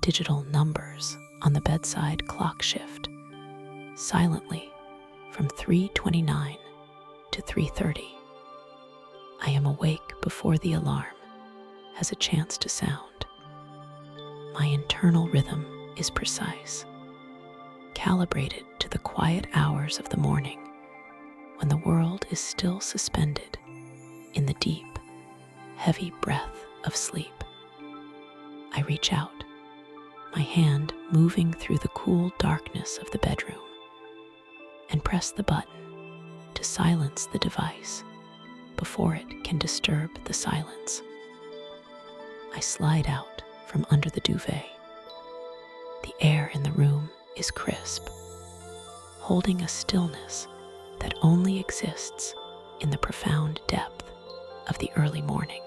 digital numbers on the bedside clock shift silently from 3:29 to 3:30. I am awake before the alarm has a chance to sound. My internal rhythm is precise, calibrated to the quiet hours of the morning when the world is still suspended in the deep, heavy breath of sleep. I reach out, my hand moving through the cool darkness of the bedroom, and press the button to silence the device before it can disturb the silence. I slide out from under the duvet. The air in the room is crisp, holding a stillness that only exists in the profound depth of the early morning.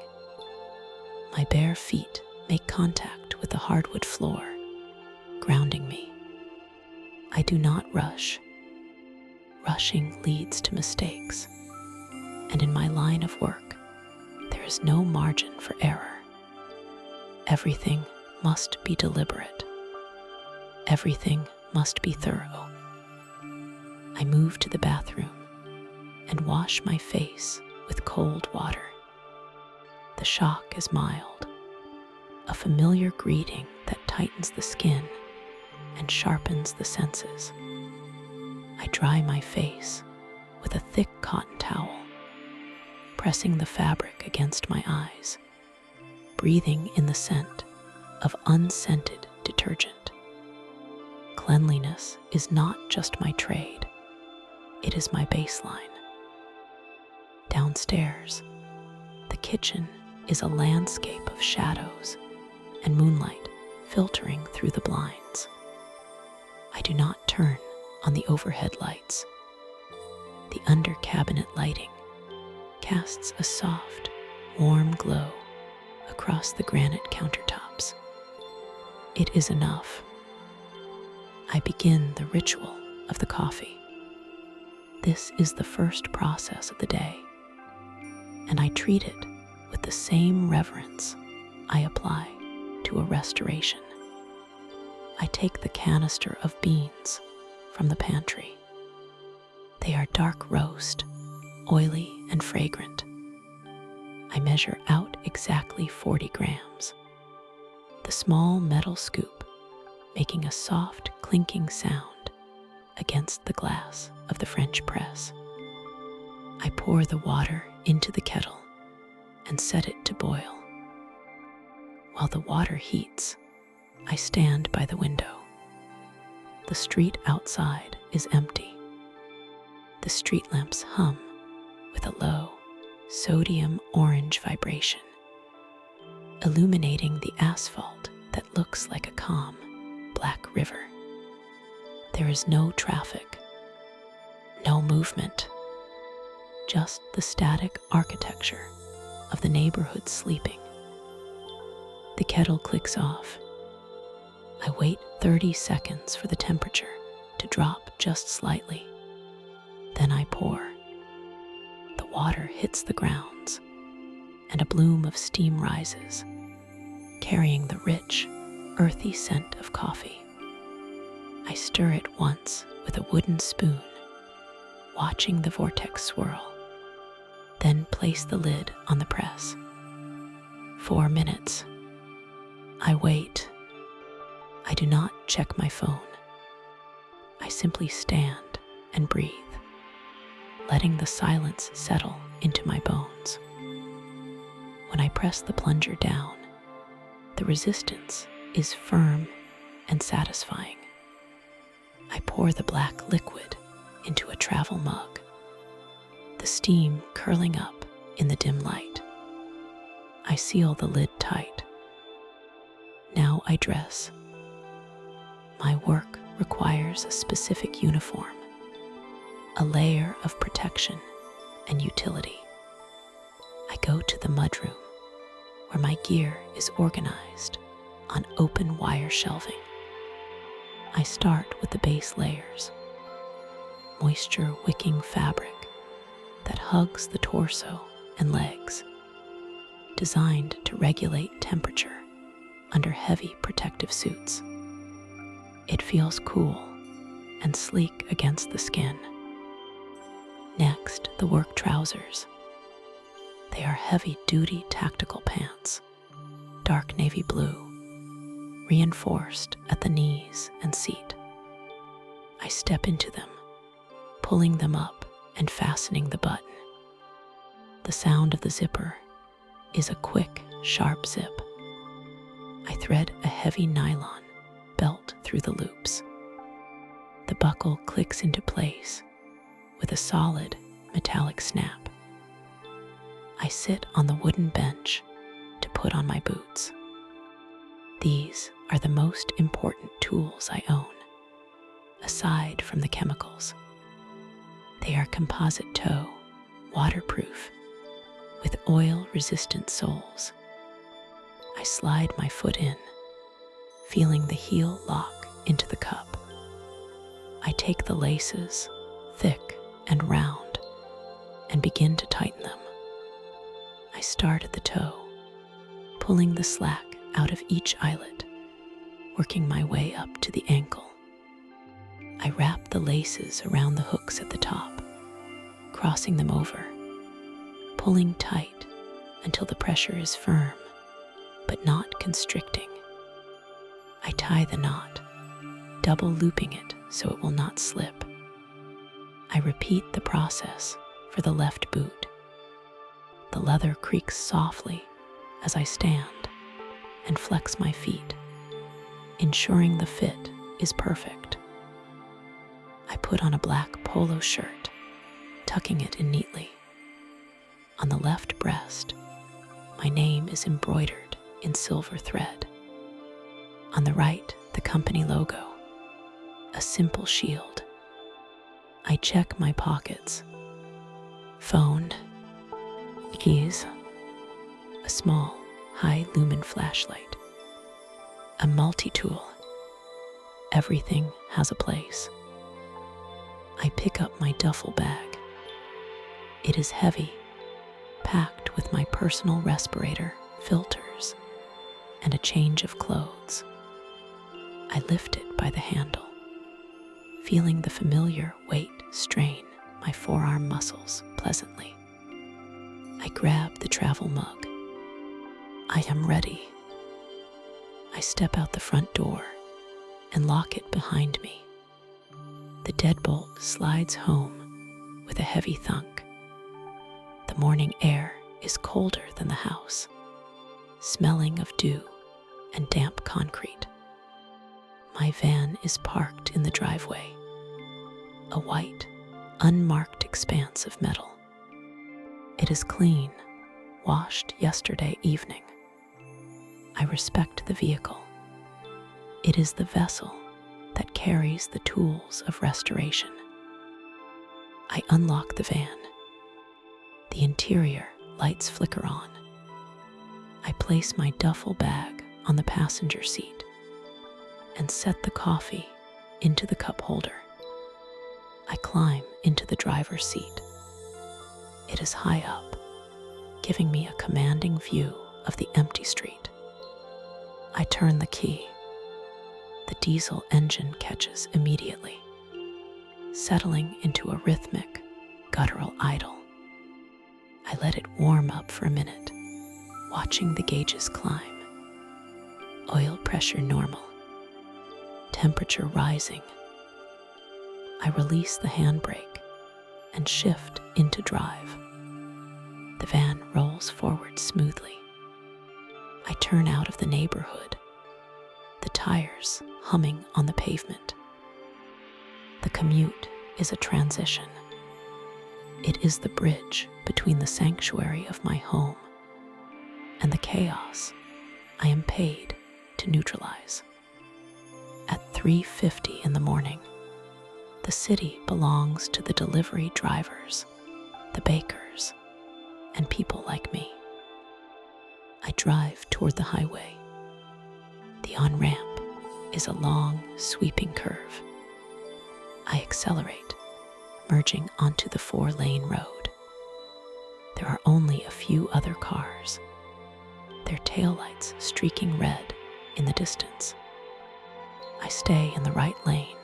My bare feet make contact with the hardwood floor, grounding me. I do not rush. Rushing leads to mistakes, and in my line of work, there is no margin for error. Everything must be deliberate. Everything must be thorough. I move to the bathroom and wash my face with cold water. The shock is mild, a familiar greeting that tightens the skin and sharpens the senses. I dry my face with a thick cotton towel, pressing the fabric against my eyes, breathing in the scent of unscented detergent. Cleanliness is not just my trade, it is my baseline. Downstairs, the kitchen is a landscape of shadows and moonlight filtering through the blinds. I do not turn on the overhead lights. The under-cabinet lighting casts a soft, warm glow across the granite countertops. It is enough. I begin the ritual of the coffee. This is the first process of the day, and I treat it with the same reverence I apply to a restoration. I take the canister of beans from the pantry. They are dark roast, oily and fragrant. I measure out exactly 40 grams. The small metal scoop making a soft clinking sound against the glass of the French press. I pour the water into the kettle and set it to boil. While the water heats, I stand by the window. The street outside is empty. The street lamps hum with a low, sodium orange vibration, illuminating the asphalt that looks like a calm, black river. There is no traffic, no movement, just the static architecture of the neighborhood sleeping. The kettle clicks off. I wait 30 seconds for the temperature to drop just slightly. Then I pour. The water hits the grounds, and a bloom of steam rises, carrying the rich, earthy scent of coffee. I stir it once with a wooden spoon, watching the vortex swirl, then place the lid on the press. 4 minutes. I wait. I do not check my phone. I simply stand and breathe, letting the silence settle into my bones. When I press the plunger down, the resistance is firm and satisfying. I pour the black liquid into a travel mug, the steam curling up in the dim light. I seal the lid tight. Now I dress. My work requires a specific uniform, a layer of protection and utility. I go to the mudroom, where my gear is organized on open wire shelving. I start with the base layers, moisture-wicking fabric that hugs the torso and legs, designed to regulate temperature under heavy protective suits. It feels cool and sleek against the skin. Next, the work trousers. They are heavy-duty tactical pants, dark navy blue, reinforced at the knees and seat. I step into them, pulling them up and fastening the button. The sound of the zipper is a quick, sharp zip. I thread a heavy nylon belt through the loops. The buckle clicks into place with a solid, metallic snap. I sit on the wooden bench to put on my boots. These are the most important tools I own, aside from the chemicals. They are composite toe, waterproof, with oil-resistant soles. I slide my foot in, feeling the heel lock into the cup. I take the laces, thick and round, and begin to tighten them. I start at the toe, pulling the slack out of each eyelet, working my way up to the ankle. I wrap the laces around the hooks at the top, crossing them over, pulling tight until the pressure is firm, but not constricting. I tie the knot, double looping it so it will not slip. I repeat the process for the left boot. The leather creaks softly as I stand and flex my feet, ensuring the fit is perfect. I put on a black polo shirt, tucking it in neatly. On the left breast, my name is embroidered in silver thread. On the right, the company logo, a simple shield. I check my pockets. Phone, keys, a small, high-lumen flashlight, a multi-tool. Everything has a place. I pick up my duffel bag. It is heavy, packed with my personal respirator, filters, and a change of clothes. I lift it by the handle, feeling the familiar weight strain my forearm muscles pleasantly. I grab the travel mug. I am ready. I step out the front door and lock it behind me. The deadbolt slides home with a heavy thunk. The morning air is colder than the house, smelling of dew and damp concrete. My van is parked in the driveway, a white, unmarked expanse of metal. It is clean, washed yesterday evening. I respect the vehicle. It is the vessel that carries the tools of restoration. I unlock the van. The interior lights flicker on. I place my duffel bag on the passenger seat and set the coffee into the cup holder. I climb into the driver's seat. It is high up, giving me a commanding view of the empty street. I turn the key. The diesel engine catches immediately, settling into a rhythmic, guttural idle. I let it warm up for a minute, watching the gauges climb. Oil pressure normal, temperature rising. I release the handbrake and shift into drive. The van rolls forward smoothly. I turn out of the neighborhood, the tires humming on the pavement. The commute is a transition. It is the bridge between the sanctuary of my home and the chaos I am paid to neutralize. At 3:50 in the morning, the city belongs to the delivery drivers, the bakers, and people like me. I drive toward the highway. The on-ramp is a long, sweeping curve. I accelerate, merging onto the 4-lane road. There are only a few other cars, their taillights streaking red in the distance. I stay in the right lane,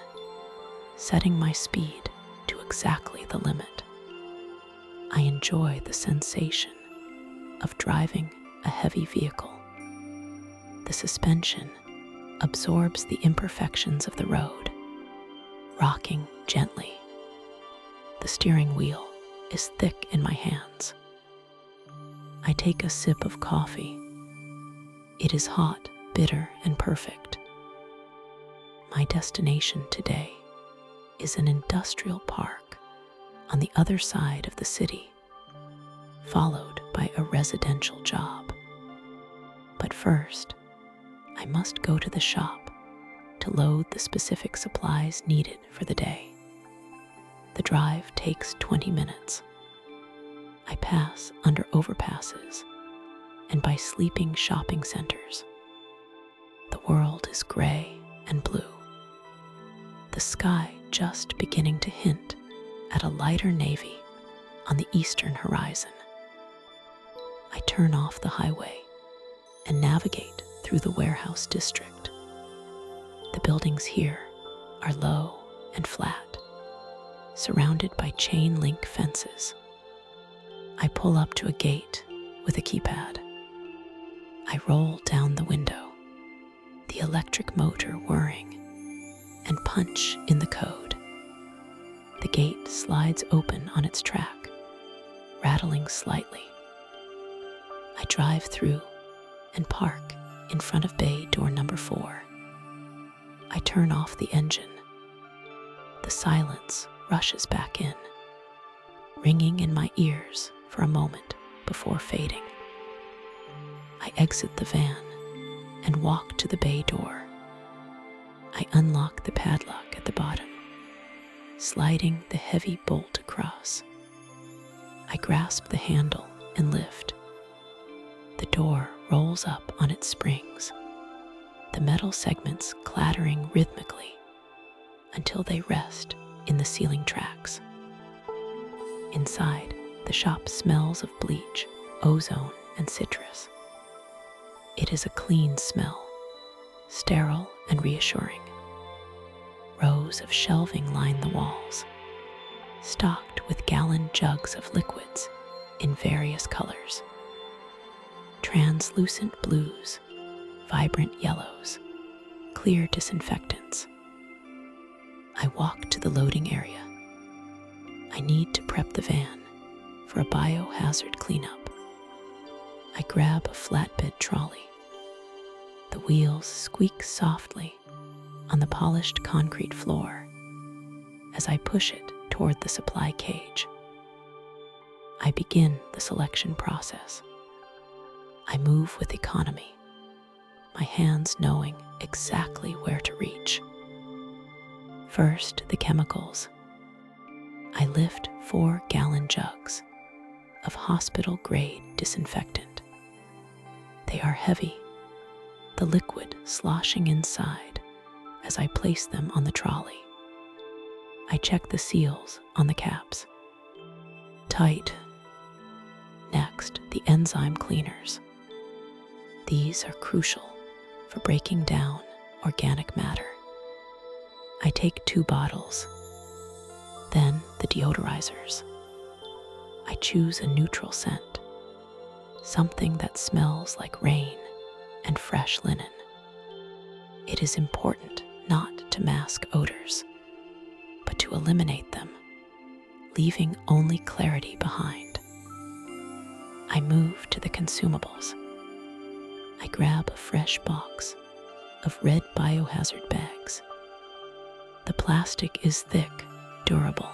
setting my speed to exactly the limit. I enjoy the sensation of driving a heavy vehicle. The suspension absorbs the imperfections of the road, rocking gently. The steering wheel is thick in my hands. I take a sip of coffee. It is hot, bitter, and perfect. My destination today is an industrial park on the other side of the city, followed by a residential job. But first, I must go to the shop to load the specific supplies needed for the day. The drive takes 20 minutes. I pass under overpasses and by sleeping shopping centers. The world is gray and blue, the sky just beginning to hint at a lighter navy on the eastern horizon. I turn off the highway and navigate through the warehouse district. The buildings here are low and flat, surrounded by chain link fences. I pull up to a gate with a keypad. I roll down the window, the electric motor whirring, and punch in the code. The gate slides open on its track, rattling slightly. I drive through and park in front of bay door number 4. I turn off the engine. The silence rushes back in, ringing in my ears for a moment before fading. I exit the van and walk to the bay door. I unlock the padlock at the bottom, sliding the heavy bolt across. I grasp the handle and lift. The door rolls up on its springs, the metal segments clattering rhythmically until they rest in the ceiling tracks. Inside, the shop smells of bleach, ozone, and citrus. It is a clean smell, sterile and reassuring. Rows of shelving line the walls, stocked with gallon jugs of liquids in various colors. Translucent blues, vibrant yellows, clear disinfectants. I walk to the loading area. I need to prep the van for a biohazard cleanup. I grab a flatbed trolley. The wheels squeak softly on the polished concrete floor as I push it toward the supply cage. I begin the selection process. I move with economy, my hands knowing exactly where to reach. First, the chemicals. I lift 4-gallon jugs of hospital-grade disinfectant. They are heavy, the liquid sloshing inside as I place them on the trolley. I check the seals on the caps. Tight. Next, the enzyme cleaners. These are crucial for breaking down organic matter. I take 2 bottles. Then the deodorizers. I choose a neutral scent, something that smells like rain and fresh linen. It is important not to mask odors, but to eliminate them, leaving only clarity behind. I move to the consumables. I grab a fresh box of red biohazard bags. The plastic is thick, durable.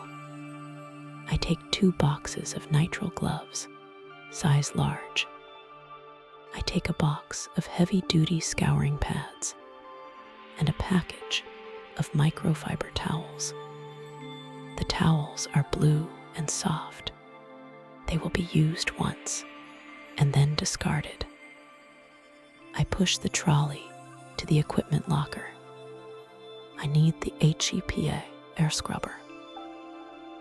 I take 2 boxes of nitrile gloves, size large. I take a box of heavy-duty scouring pads and a package of microfiber towels. The towels are blue and soft. They will be used once and then discarded. I push the trolley to the equipment locker. I need the HEPA air scrubber.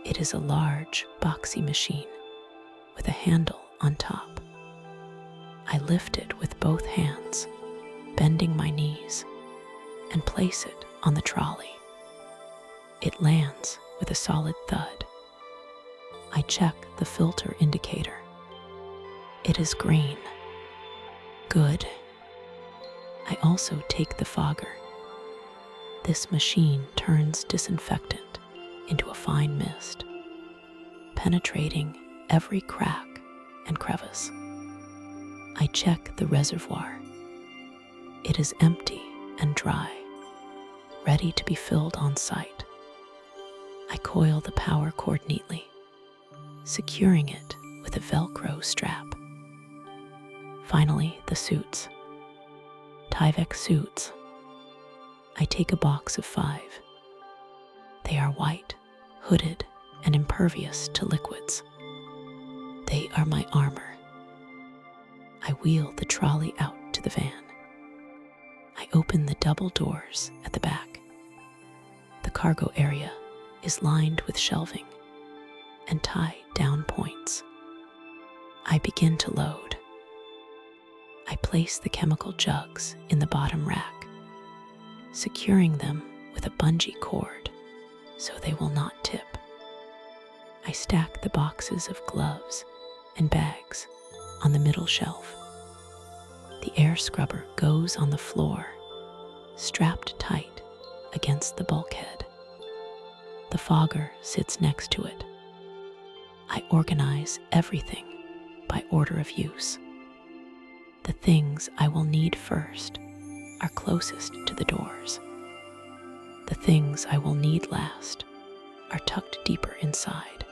It is a large, boxy machine with a handle on top. I lift it with both hands, bending my knees, and place it on the trolley. It lands with a solid thud. I check the filter indicator. It is green. Good. I also take the fogger. This machine turns disinfectant into a fine mist, penetrating every crack and crevice. I check the reservoir. It is empty and dry, ready to be filled on site. I coil the power cord neatly, securing it with a Velcro strap. Finally, the suits. Tyvek suits. I take a box of 5. They are white, hooded, and impervious to liquids. They are my armor. I wheel the trolley out to the van. I open the double doors at the back. The cargo area is lined with shelving and tie-down points. I begin to load. I place the chemical jugs in the bottom rack, securing them with a bungee cord so they will not tip. I stack the boxes of gloves and bags on the middle shelf. The air scrubber goes on the floor, strapped tight against the bulkhead. The fogger sits next to it. I organize everything by order of use. The things I will need first are closest to the doors. The things I will need last are tucked deeper inside.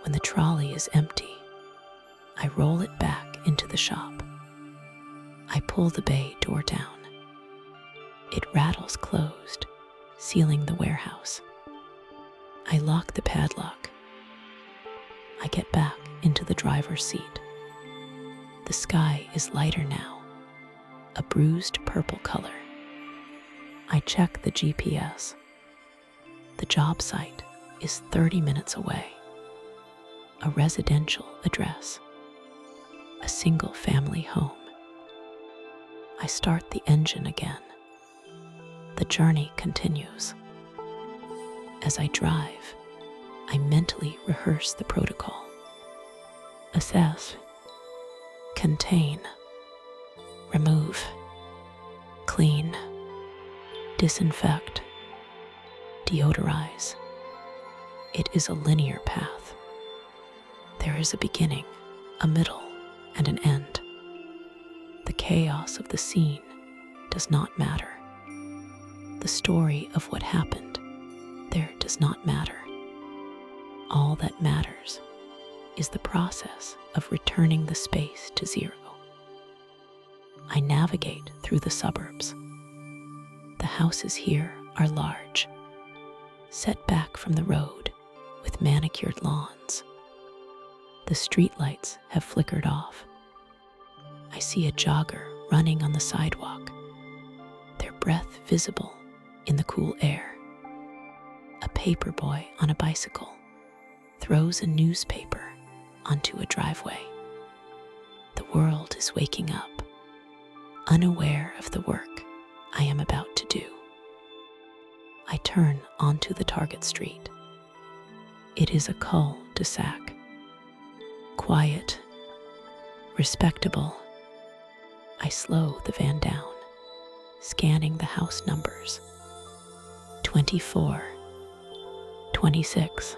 When the trolley is empty, I roll it back into the shop. I pull the bay door down. It rattles closed, sealing the warehouse. I lock the padlock. I get back into the driver's seat. The sky is lighter now, a bruised purple color. I check the GPS. The job site is 30 minutes away. A residential address. A single-family home. I start the engine again. The journey continues. As I drive, I mentally rehearse the protocol. Assess, contain, remove, clean, disinfect, deodorize. It is a linear path. There is a beginning, a middle, and an end. The chaos of the scene does not matter. The story of what happened there does not matter. All that matters is the process of returning the space to zero. I navigate through the suburbs. The houses here are large, set back from the road with manicured lawns. The streetlights have flickered off. I see a jogger running on the sidewalk, their breath visible in the cool air. A paperboy on a bicycle throws a newspaper onto a driveway. The world is waking up, unaware of the work I am about to do. I turn onto the target street. It is a cul-de-sac. Quiet, respectable. I slow the van down, scanning the house numbers. 24, 26,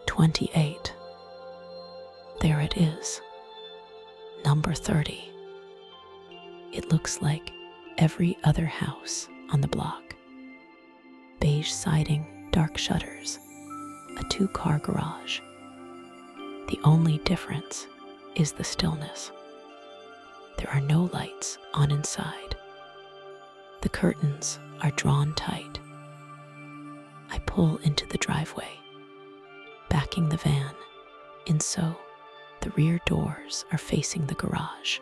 28. There it is, number 30. It looks like every other house on the block. Beige siding, dark shutters, a 2-car garage. The only difference is the stillness. There are no lights on inside. The curtains are drawn tight. I pull into the driveway, backing the van in so the rear doors are facing the garage.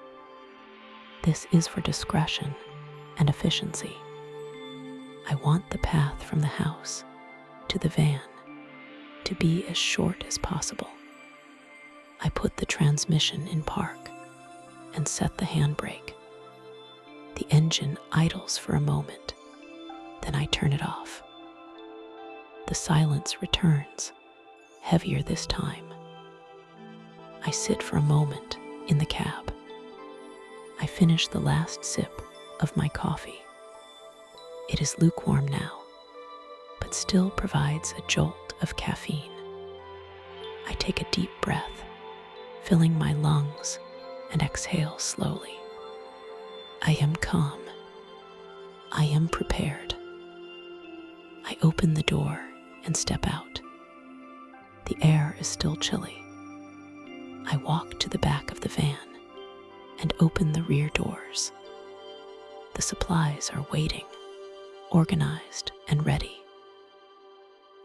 This is for discretion and efficiency. I want the path from the house to the van to be as short as possible. I put the transmission in park and set the handbrake. The engine idles for a moment, then I turn it off. The silence returns, heavier this time. I sit for a moment in the cab. I finish the last sip of my coffee. It is lukewarm now, but still provides a jolt of caffeine. I take a deep breath, filling my lungs, and exhale slowly. I am calm. I am prepared. I open the door and step out. The air is still chilly. I walk to the back of the van and open the rear doors. The supplies are waiting, organized and ready.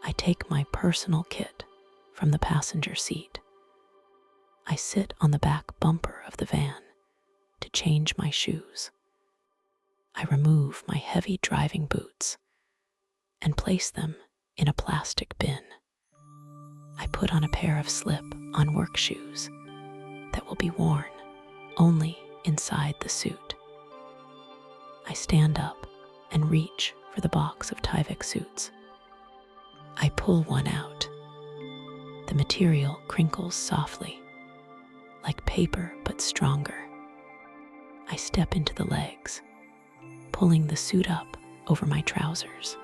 I take my personal kit from the passenger seat. I sit on the back bumper of the van to change my shoes. I remove my heavy driving boots and place them in a plastic bin. I put on a pair of slip-on work shoes that will be worn only inside the suit. I stand up and reach for the box of Tyvek suits. I pull one out. The material crinkles softly, like paper but stronger. I step into the legs, pulling the suit up over my trousers.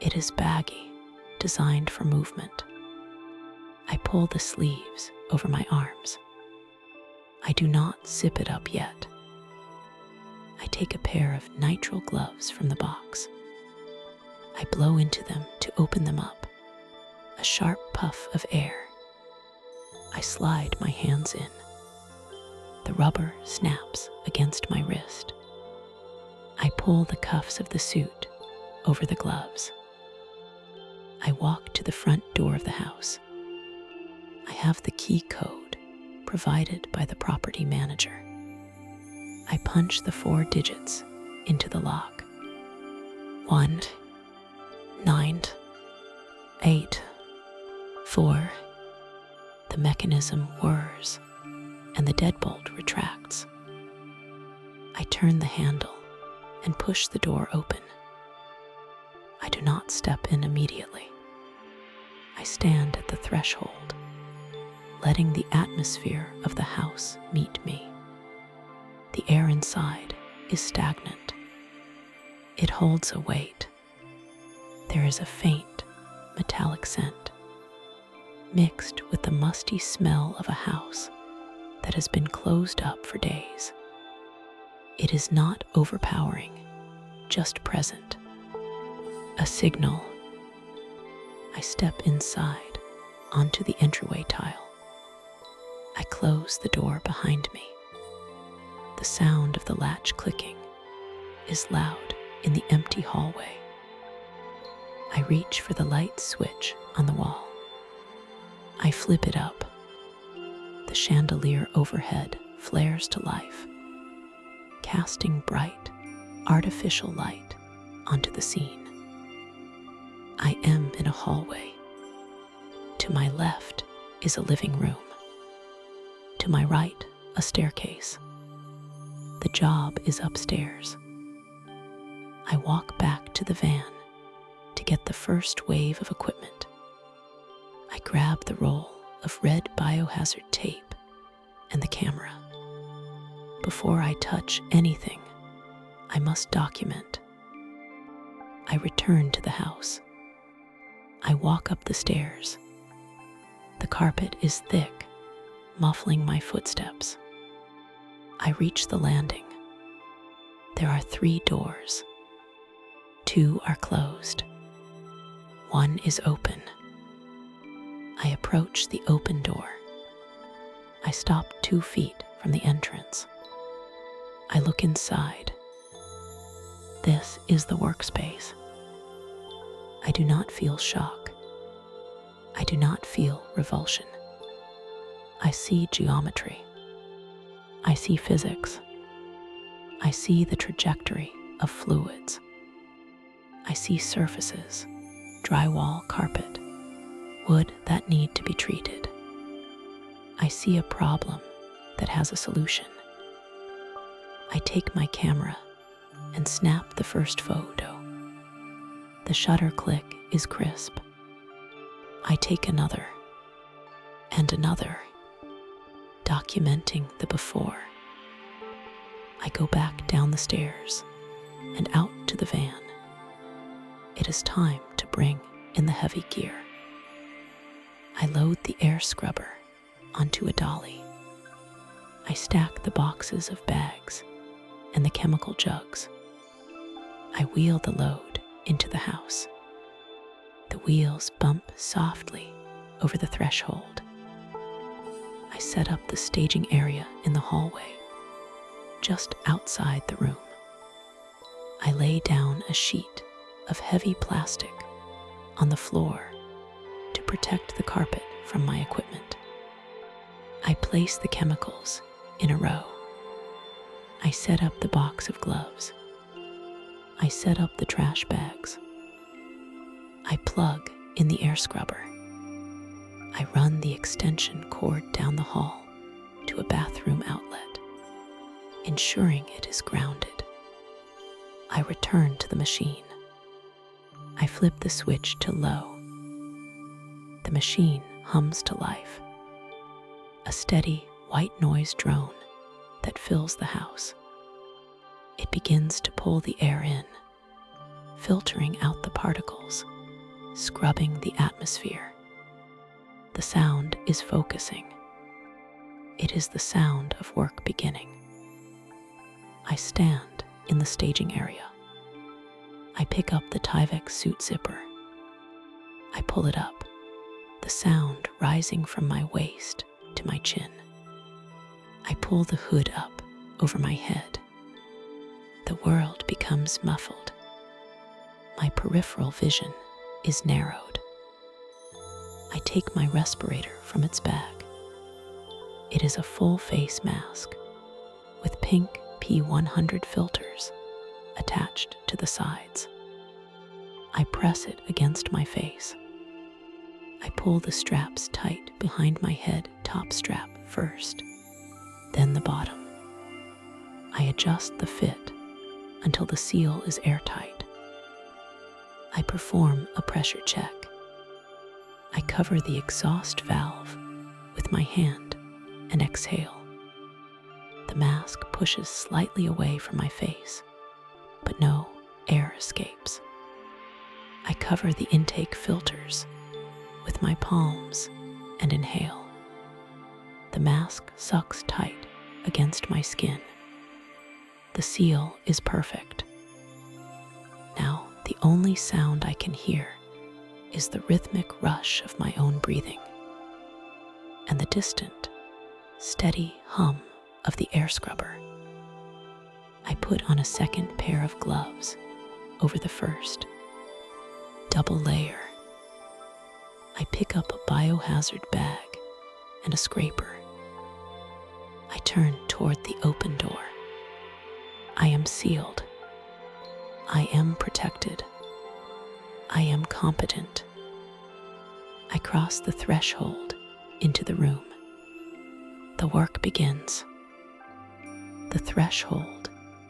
It is baggy, designed for movement. I pull the sleeves over my arms. I do not zip it up yet. I take a pair of nitrile gloves from the box. I blow into them to open them up. A sharp puff of air. I slide my hands in. The rubber snaps against my wrist. I pull the cuffs of the suit over the gloves. I walk to the front door of the house. I have the key code provided by the property manager. I punch the 4 digits into the lock. 1, 9, 8, 4. The mechanism whirs and the deadbolt retracts. I turn the handle and push the door open. I do not step in immediately. I stand at the threshold, letting the atmosphere of the house meet me. The air inside is stagnant. It holds a weight. There is a faint, metallic scent, mixed with the musty smell of a house that has been closed up for days. It is not overpowering, just present. A signal. I step inside onto the entryway tile. I close the door behind me. The sound of the latch clicking is loud in the empty hallway. I reach for the light switch on the wall. I flip it up. The chandelier overhead flares to life, casting bright, artificial light onto the scene. I am in a hallway. To my left is a living room. To my right, a staircase. The job is upstairs. I walk back to the van to get the first wave of equipment. I grab the roll of red biohazard tape and the camera. Before I touch anything, I must document. I return to the house. I walk up the stairs. The carpet is thick, muffling my footsteps. I reach the landing. There are 3 doors. 2 are closed. 1 is open. I approach the open door. I stop 2 feet from the entrance. I look inside. This is the workspace. I do not feel shock. I do not feel revulsion. I see geometry. I see physics. I see the trajectory of fluids. I see surfaces, drywall, carpet, wood that need to be treated. I see a problem that has a solution. I take my camera and snap the first photo. The shutter click is crisp. I take another and another, documenting the before. I go back down the stairs and out to the van. It is time to bring in the heavy gear. I load the air scrubber onto a dolly. I stack the boxes of bags and the chemical jugs. I wheel the load into the house. The wheels bump softly over the threshold. I set up the staging area in the hallway, just outside the room. I lay down a sheet of heavy plastic on the floor to protect the carpet from my equipment. I place the chemicals in a row. I set up the box of gloves. I set up the trash bags. I plug in the air scrubber. I run the extension cord down the hall to a bathroom outlet, ensuring it is grounded. I return to the machine. I flip the switch to low. The machine hums to life, a steady white noise drone that fills the house. It begins to pull the air in, filtering out the particles, scrubbing the atmosphere. The sound is focusing. It is the sound of work beginning. I stand in the staging area. I pick up the Tyvek suit zipper. I pull it up, the sound rising from my waist to my chin. I pull the hood up over my head. The world becomes muffled. My peripheral vision is narrowed. I take my respirator from its bag. It is a full face mask with pink P100 filters attached to the sides. I press it against my face. I pull the straps tight behind my head top strap first, then the bottom. I adjust the fit until the seal is airtight. I perform a pressure check. I cover the exhaust valve with my hand and exhale. The mask pushes slightly away from my face, but no air escapes. I cover the intake filters with my palms and inhale. The mask sucks tight against my skin. The seal is perfect. Now, the only sound I can hear is the rhythmic rush of my own breathing and the distant, steady hum of the air scrubber. I put on a second pair of gloves over the first, double layer. I pick up a biohazard bag and a scraper. I turn toward the open door. I am sealed. I am protected. I am competent. I cross the threshold into the room. The work begins. The threshold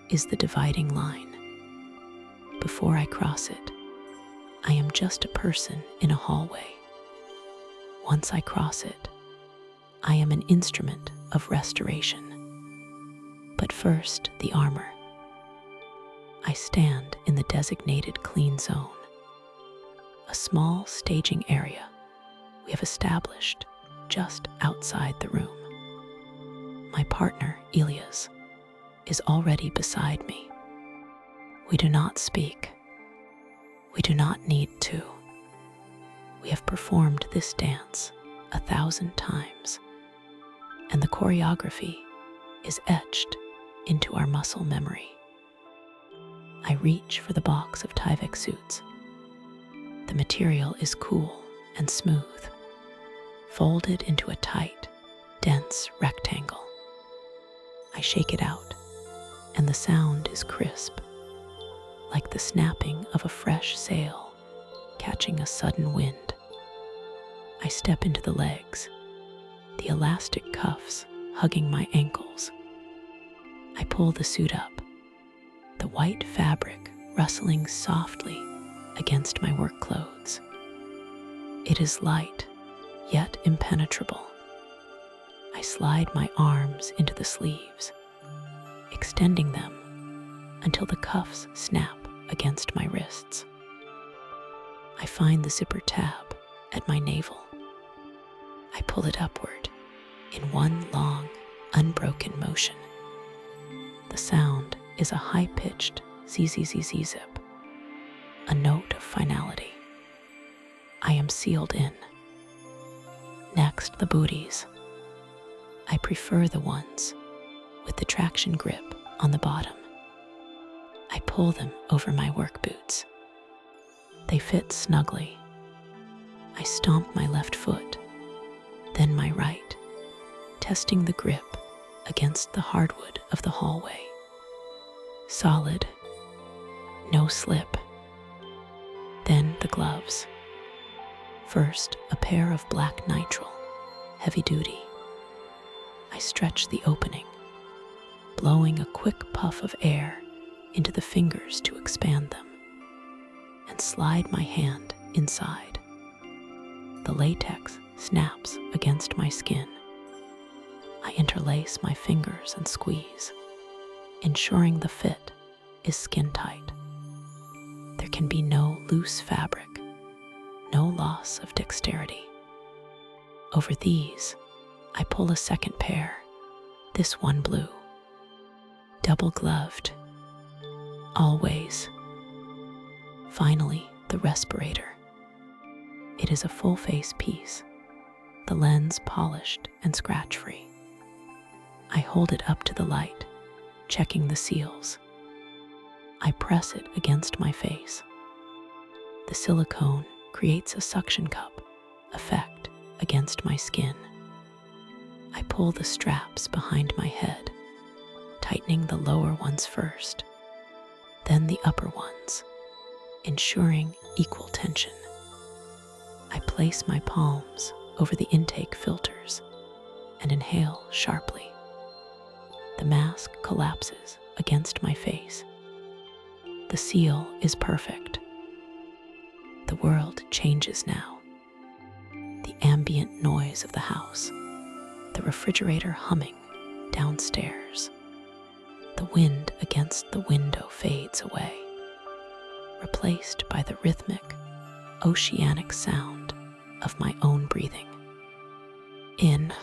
is the dividing line. Before I cross it, I am just a person in a hallway. Once I cross it, I am an instrument of restoration. But first, the armor. I stand in the designated clean zone, a small staging area we have established just outside the room. My partner, Elias, is already beside me. We do not speak. We do not need to. We have performed this dance 1,000 times, and the choreography is etched into our muscle memory. I reach for the box of Tyvek suits. The material is cool and smooth, folded into a tight, dense rectangle. I shake it out, and the sound is crisp, like the snapping of a fresh sail catching a sudden wind. I step into the legs, the elastic cuffs hugging my ankles. I pull the suit up, the white fabric rustling softly against my work clothes. It is light, yet impenetrable. I slide my arms into the sleeves, extending them until the cuffs snap against my wrists. I find the zipper tab at my navel. I pull it upward in one long, unbroken motion. The sound is a high-pitched zzz zip, a note of finality. I am sealed in. Next, the booties. I prefer the ones with the traction grip on the bottom. I pull them over my work boots. They fit snugly. I stomp my left foot, then my right, testing the grip against the hardwood of the hallway. Solid, no slip. Then the gloves. First, a pair of black nitrile, heavy duty. I stretch the opening, blowing a quick puff of air into the fingers to expand them, and slide my hand inside. The latex snaps against my skin. I interlace my fingers and squeeze, ensuring the fit is skin tight. There can be no loose fabric, no loss of dexterity. Over these, I pull a second pair, this one blue. Double gloved, always. Finally, the respirator. It is a full face piece, the lens polished and scratch-free. I hold it up to the light, checking the seals. I press it against my face. The silicone creates a suction cup effect against my skin. I pull the straps behind my head, tightening the lower ones first, then the upper ones, ensuring equal tension. I place my palms over the intake filters and inhale sharply. The mask collapses against my face. The seal is perfect. The world changes now. The ambient noise of the house, the refrigerator humming downstairs. The wind against the window fades away, replaced by the rhythmic, oceanic sound of my own breathing. In,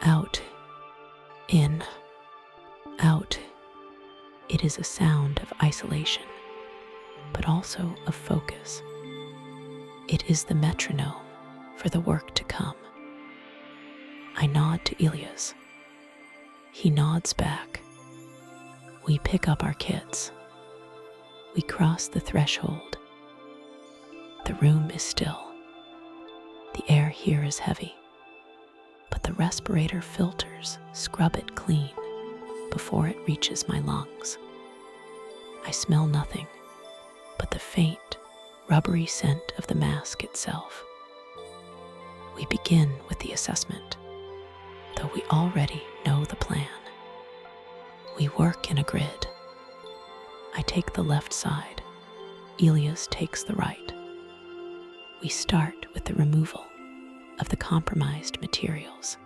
out, in, out. It is a sound of isolation, but also of focus. It is the metronome for the work to come. I nod to Elias. He nods back. We pick up our kits. We cross the threshold. The room is still. The air here is heavy, but the respirator filters scrub it clean before it reaches my lungs. I smell nothing but the faint, rubbery scent of the mask itself. We begin with the assessment, though we already know the plan. We work in a grid. I take the left side, Elias takes the right. We start with the removal of the compromised materials.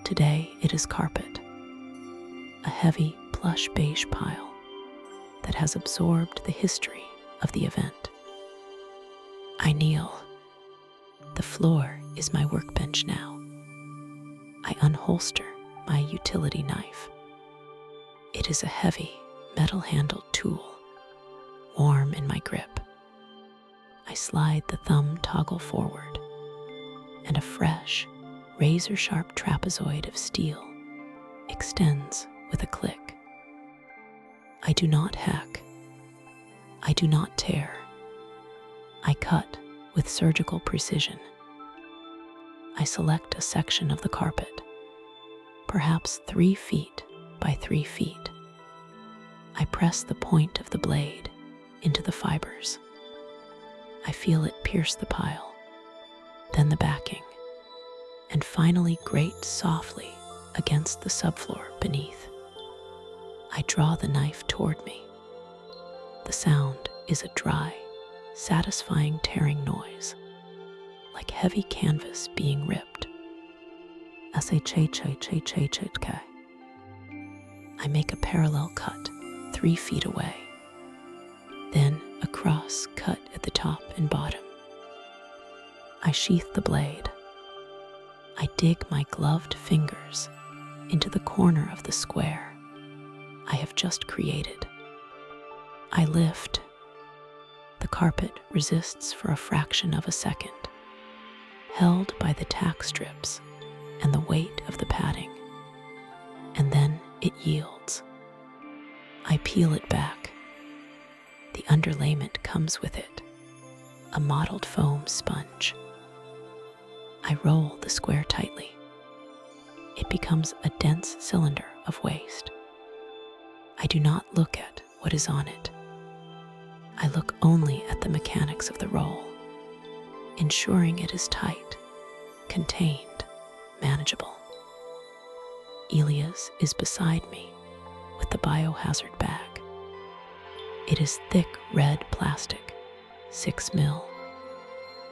Today it is carpet, a heavy plush beige pile that has absorbed the history of the event. I kneel. The floor is my workbench now. I unholster my utility knife. It is a heavy, metal-handled tool, warm in my grip. I slide the thumb toggle forward, and a fresh, razor-sharp trapezoid of steel extends with a click. I do not hack. I do not tear. I cut with surgical precision. I select a section of the carpet, perhaps 3 feet by 3 feet. I press the point of the blade into the fibers. I feel it pierce the pile, then the backing, and finally grate softly against the subfloor beneath. I draw the knife toward me. The sound is a dry, satisfying tearing noise, like heavy canvas being ripped. I make a parallel cut 3 feet away, then a cross cut at the top and bottom. I sheath the blade. I dig my gloved fingers into the corner of the square I have just created. I lift. The carpet resists for a fraction of a second, held by the tack strips and the weight of the padding, and then it yields. I peel it back. The underlayment comes with it, a mottled foam sponge. I roll the square tightly. It becomes a dense cylinder of waste. I do not look at what is on it. I look only at the mechanics of the roll, ensuring it is tight, contained, manageable. Elias is beside me with the biohazard bag. It is thick red plastic, 6 mil,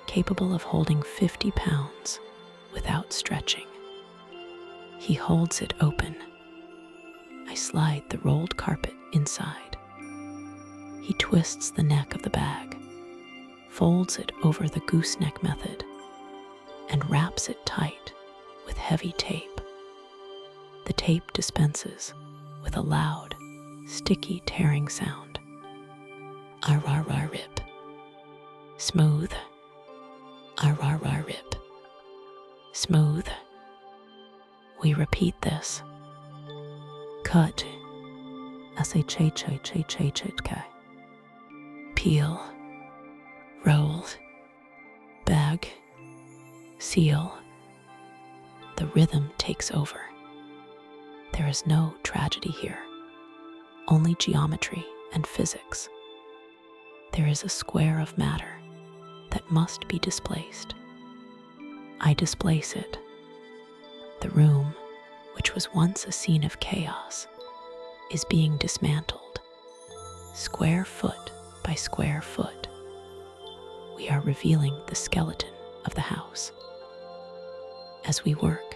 capable of holding 50 pounds without stretching. He holds it open. I slide the rolled carpet inside. He twists the neck of the bag, folds it over the gooseneck method, and wraps it tight with heavy tape. The tape dispenses with a loud, sticky tearing sound. Ar-rar-rar rip. Smooth. Ar-rar-rar rip. Smooth. We repeat this. Cut. S-H-H-H-H-H-H-K. Peel. Roll. Bag. Seal. The rhythm takes over. There is no tragedy here, only geometry and physics. There is a square of matter that must be displaced. I displace it. The room, which was once a scene of chaos, is being dismantled, square foot by square foot. We are revealing the skeleton of the house. As we work,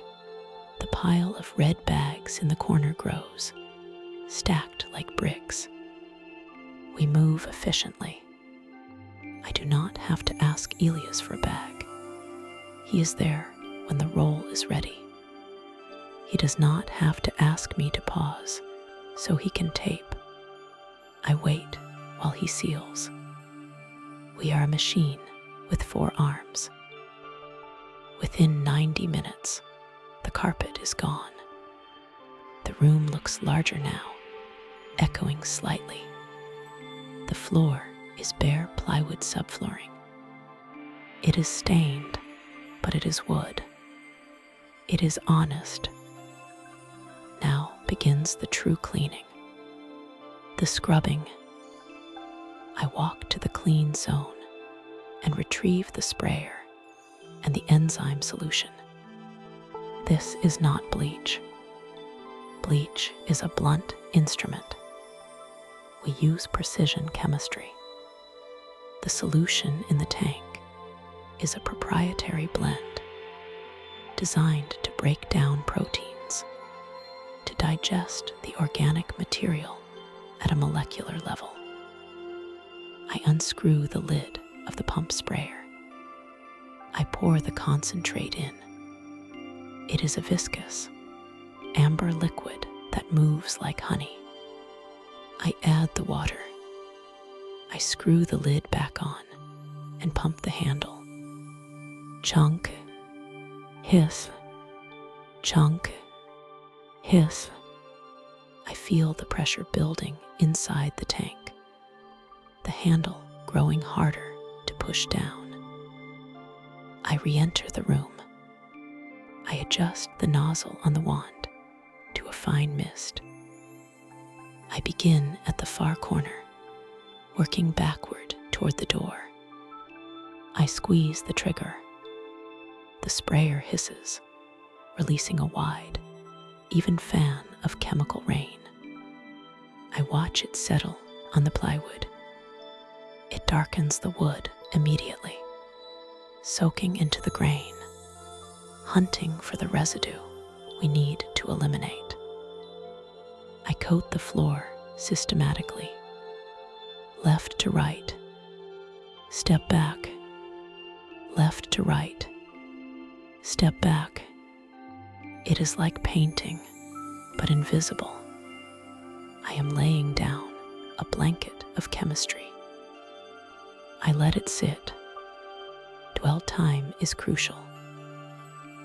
the pile of red bags in the corner grows, stacked like bricks. We move efficiently. I do not have to ask Elias for a bag. He is there when the roll is ready. He does not have to ask me to pause so he can tape. I wait while he seals. We are a machine with 4 arms. Within 90 minutes, the carpet is gone. The room looks larger now, echoing slightly. The floor is bare plywood subflooring. It is stained, but it is wood. It is honest. Now begins the true cleaning. The scrubbing. I walk to the clean zone and retrieve the sprayer and the enzyme solution. This is not bleach. Bleach is a blunt instrument. We use precision chemistry. The solution in the tank is a proprietary blend designed to break down proteins, to digest the organic material at a molecular level. I unscrew the lid of the pump sprayer. I pour the concentrate in. It is a viscous, amber liquid that moves like honey. I add the water. I screw the lid back on and pump the handle. Chunk, hiss, chunk, hiss. I feel the pressure building inside the tank, the handle growing harder to push down. I re-enter the room. I adjust the nozzle on the wand to a fine mist. I begin at the far corner, working backward toward the door. I squeeze the trigger. The sprayer hisses, releasing a wide, even fan of chemical rain. I watch it settle on the plywood. It darkens the wood immediately, soaking into the grain, hunting for the residue we need to eliminate. I coat the floor systematically, left to right, step back, left to right, step back. It is like painting, but invisible. I am laying down a blanket of chemistry. I let it sit. Dwell time is crucial.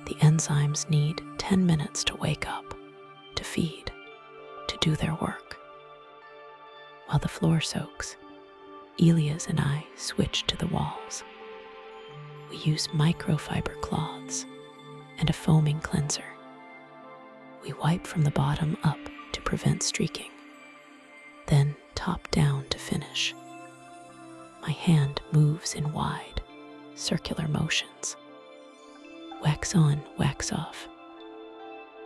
The enzymes need 10 minutes to wake up, to feed, to do their work. While the floor soaks, Elias and I switch to the walls. We use microfiber cloths and a foaming cleanser. We wipe from the bottom up to prevent streaking, then top down to finish. My hand moves in wide, circular motions. Wax on, wax off.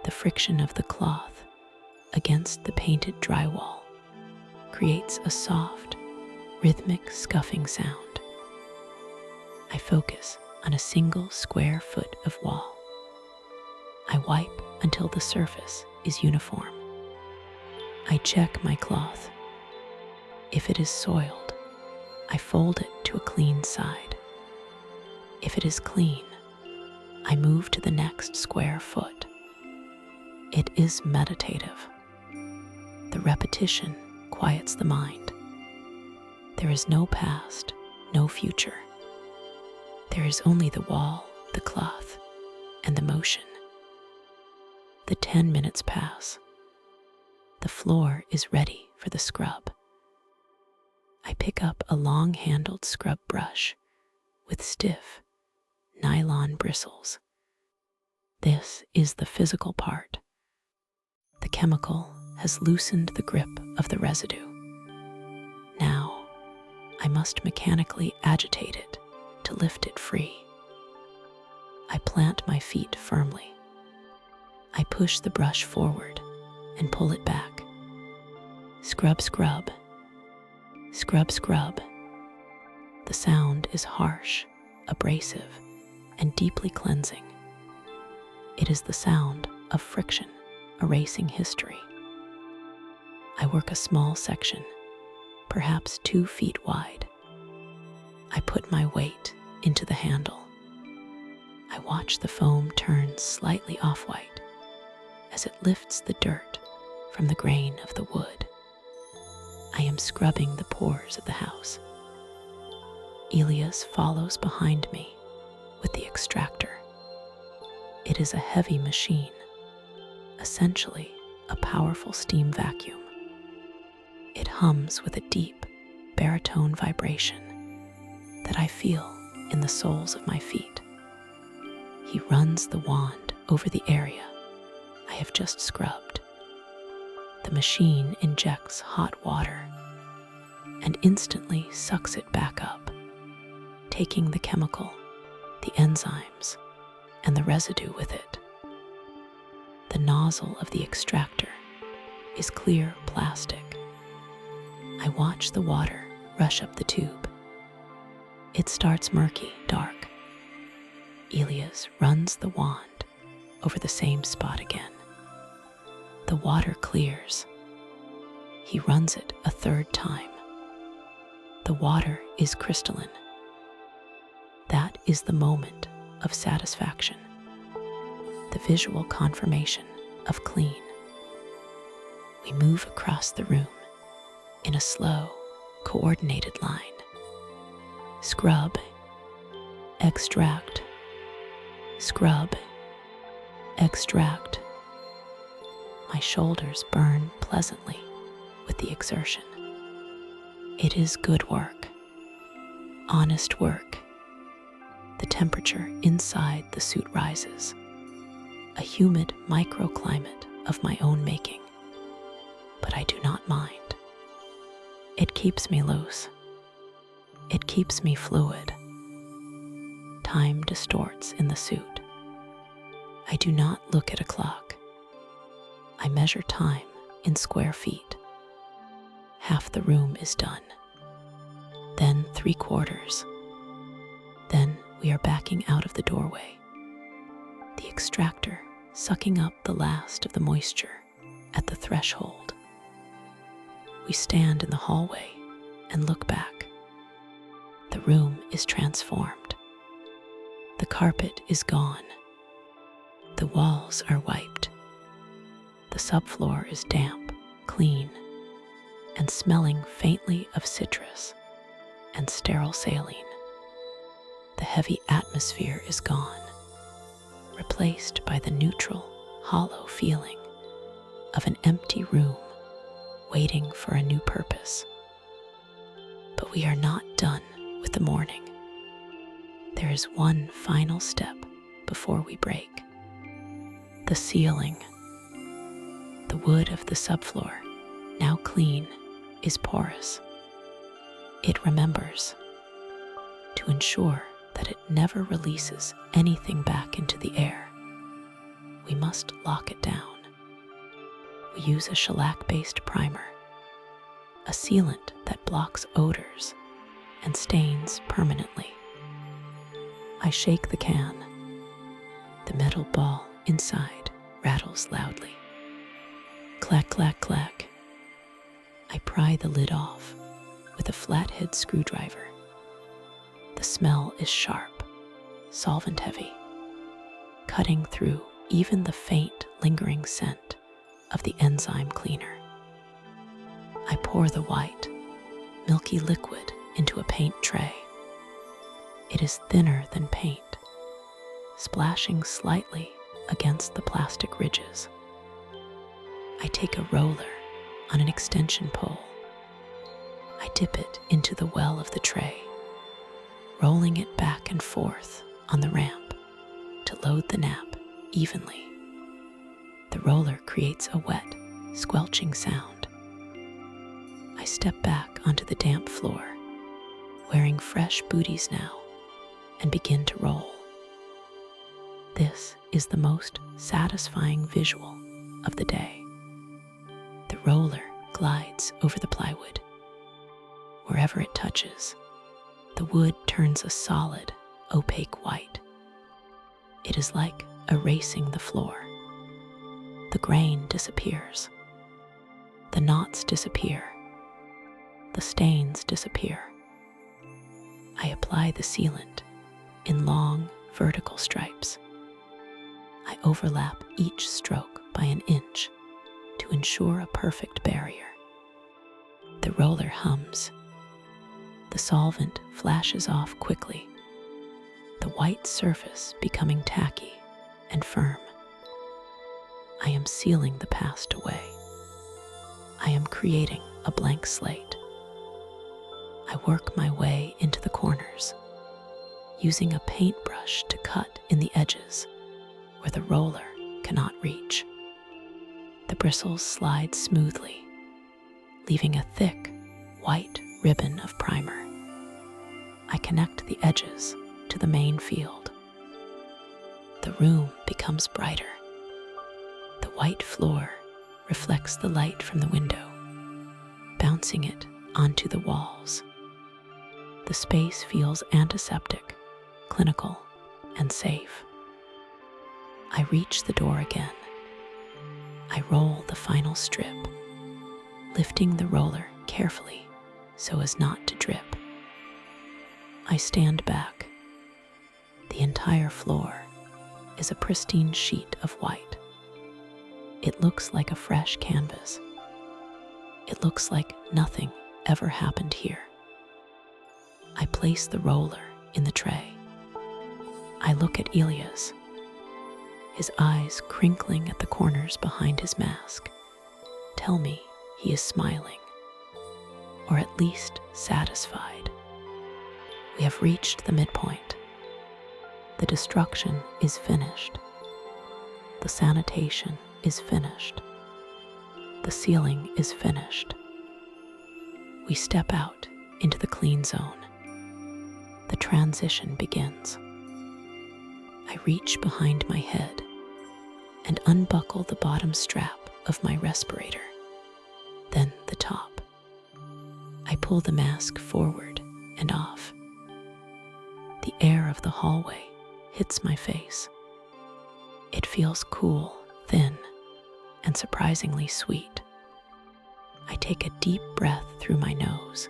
The friction of the cloth against the painted drywall creates a soft, rhythmic scuffing sound. I focus on a single square foot of wall. I wipe until the surface is uniform. I check my cloth. If it is soiled, I fold it to a clean side. If it is clean, I move to the next square foot. It is meditative. The repetition quiets the mind. There is no past, no future. There is only the wall, the cloth, and the motion. The 10 minutes pass. The floor is ready for the scrub. I pick up a long-handled scrub brush with stiff, nylon bristles. This is the physical part. The chemical has loosened the grip of the residue. Now, I must mechanically agitate it to lift it free. I plant my feet firmly. I push the brush forward and pull it back. Scrub, scrub. Scrub, scrub. The sound is harsh, abrasive, and deeply cleansing. It is the sound of friction erasing history. I work a small section, perhaps 2 feet wide. I put my weight into the handle. I watch the foam turn slightly off-white as it lifts the dirt from the grain of the wood. I am scrubbing the pores of the house. Elias follows behind me with the extractor. It is a heavy machine, essentially a powerful steam vacuum. It hums with a deep baritone vibration that I feel in the soles of my feet. He runs the wand over the area I have just scrubbed. The machine injects hot water and instantly sucks it back up, taking the chemical, the enzymes, and the residue with it. The nozzle of the extractor is clear plastic. I watch the water rush up the tube. It starts murky, dark. Elias runs the wand over the same spot again. The water clears. He runs it a 3rd time. The water is crystalline. That is the moment of satisfaction, the visual confirmation of clean. We move across the room in a slow, coordinated line. Scrub, extract, scrub, extract. My shoulders burn pleasantly with the exertion. It is good work, honest work. The temperature inside the suit rises, a humid microclimate of my own making, but I do not mind. It keeps me loose. It keeps me fluid. Time distorts in the suit. I do not look at a clock. I measure time in square feet. Half the room is done. Then 3/4. Then we are backing out of the doorway, the extractor sucking up the last of the moisture at the threshold. We stand in the hallway and look back. The room is transformed. The carpet is gone. The walls are wiped. The subfloor is damp, clean, and smelling faintly of citrus and sterile saline. The heavy atmosphere is gone, replaced by the neutral, hollow feeling of an empty room waiting for a new purpose. But we are not done with the morning. There is one final step before we break. The ceiling. The wood of the subfloor, now clean, is porous. It remembers. To ensure that it never releases anything back into the air, we must lock it down. We use a shellac-based primer, a sealant that blocks odors and stains permanently. I shake the can. The metal ball inside rattles loudly. Clack, clack, clack. I pry the lid off with a flathead screwdriver. The smell is sharp, solvent-heavy, cutting through even the faint, lingering scent of the enzyme cleaner. I pour the white, milky liquid into a paint tray. It is thinner than paint, splashing slightly against the plastic ridges. I take a roller on an extension pole. I dip it into the well of the tray, rolling it back and forth on the ramp to load the nap evenly. The roller creates a wet, squelching sound. I step back onto the damp floor, wearing fresh booties now, and begin to roll. This is the most satisfying visual of the day. The roller glides over the plywood. Wherever it touches, the wood turns a solid, opaque white. It is like erasing the floor. The grain disappears. The knots disappear. The stains disappear. I apply the sealant in long, vertical stripes. I overlap each stroke by an inch to ensure a perfect barrier. The roller hums. The solvent flashes off quickly, the white surface becoming tacky and firm. I am sealing the past away. I am creating a blank slate. I work my way into the corners, using a paintbrush to cut in the edges where the roller cannot reach. The bristles slide smoothly, leaving a thick, white ribbon of primer. I connect the edges to the main field. The room becomes brighter. The white floor reflects the light from the window, bouncing it onto the walls. The space feels antiseptic, clinical, and safe. I reach the door again. I roll the final strip, lifting the roller carefully so as not to drip. I stand back. The entire floor is a pristine sheet of white. It looks like a fresh canvas. It looks like nothing ever happened here. I place the roller in the tray. I look at Elias, his eyes crinkling at the corners behind his mask. Tell me he is smiling, or at least satisfied. We have reached the midpoint. The destruction is finished. The sanitation is finished. The ceiling is finished. We step out into the clean zone. The transition begins. I reach behind my head and unbuckle the bottom strap of my respirator, then the top. I pull the mask forward and off. The air of the hallway hits my face. It feels cool, thin, and surprisingly sweet. I take a deep breath through my nose,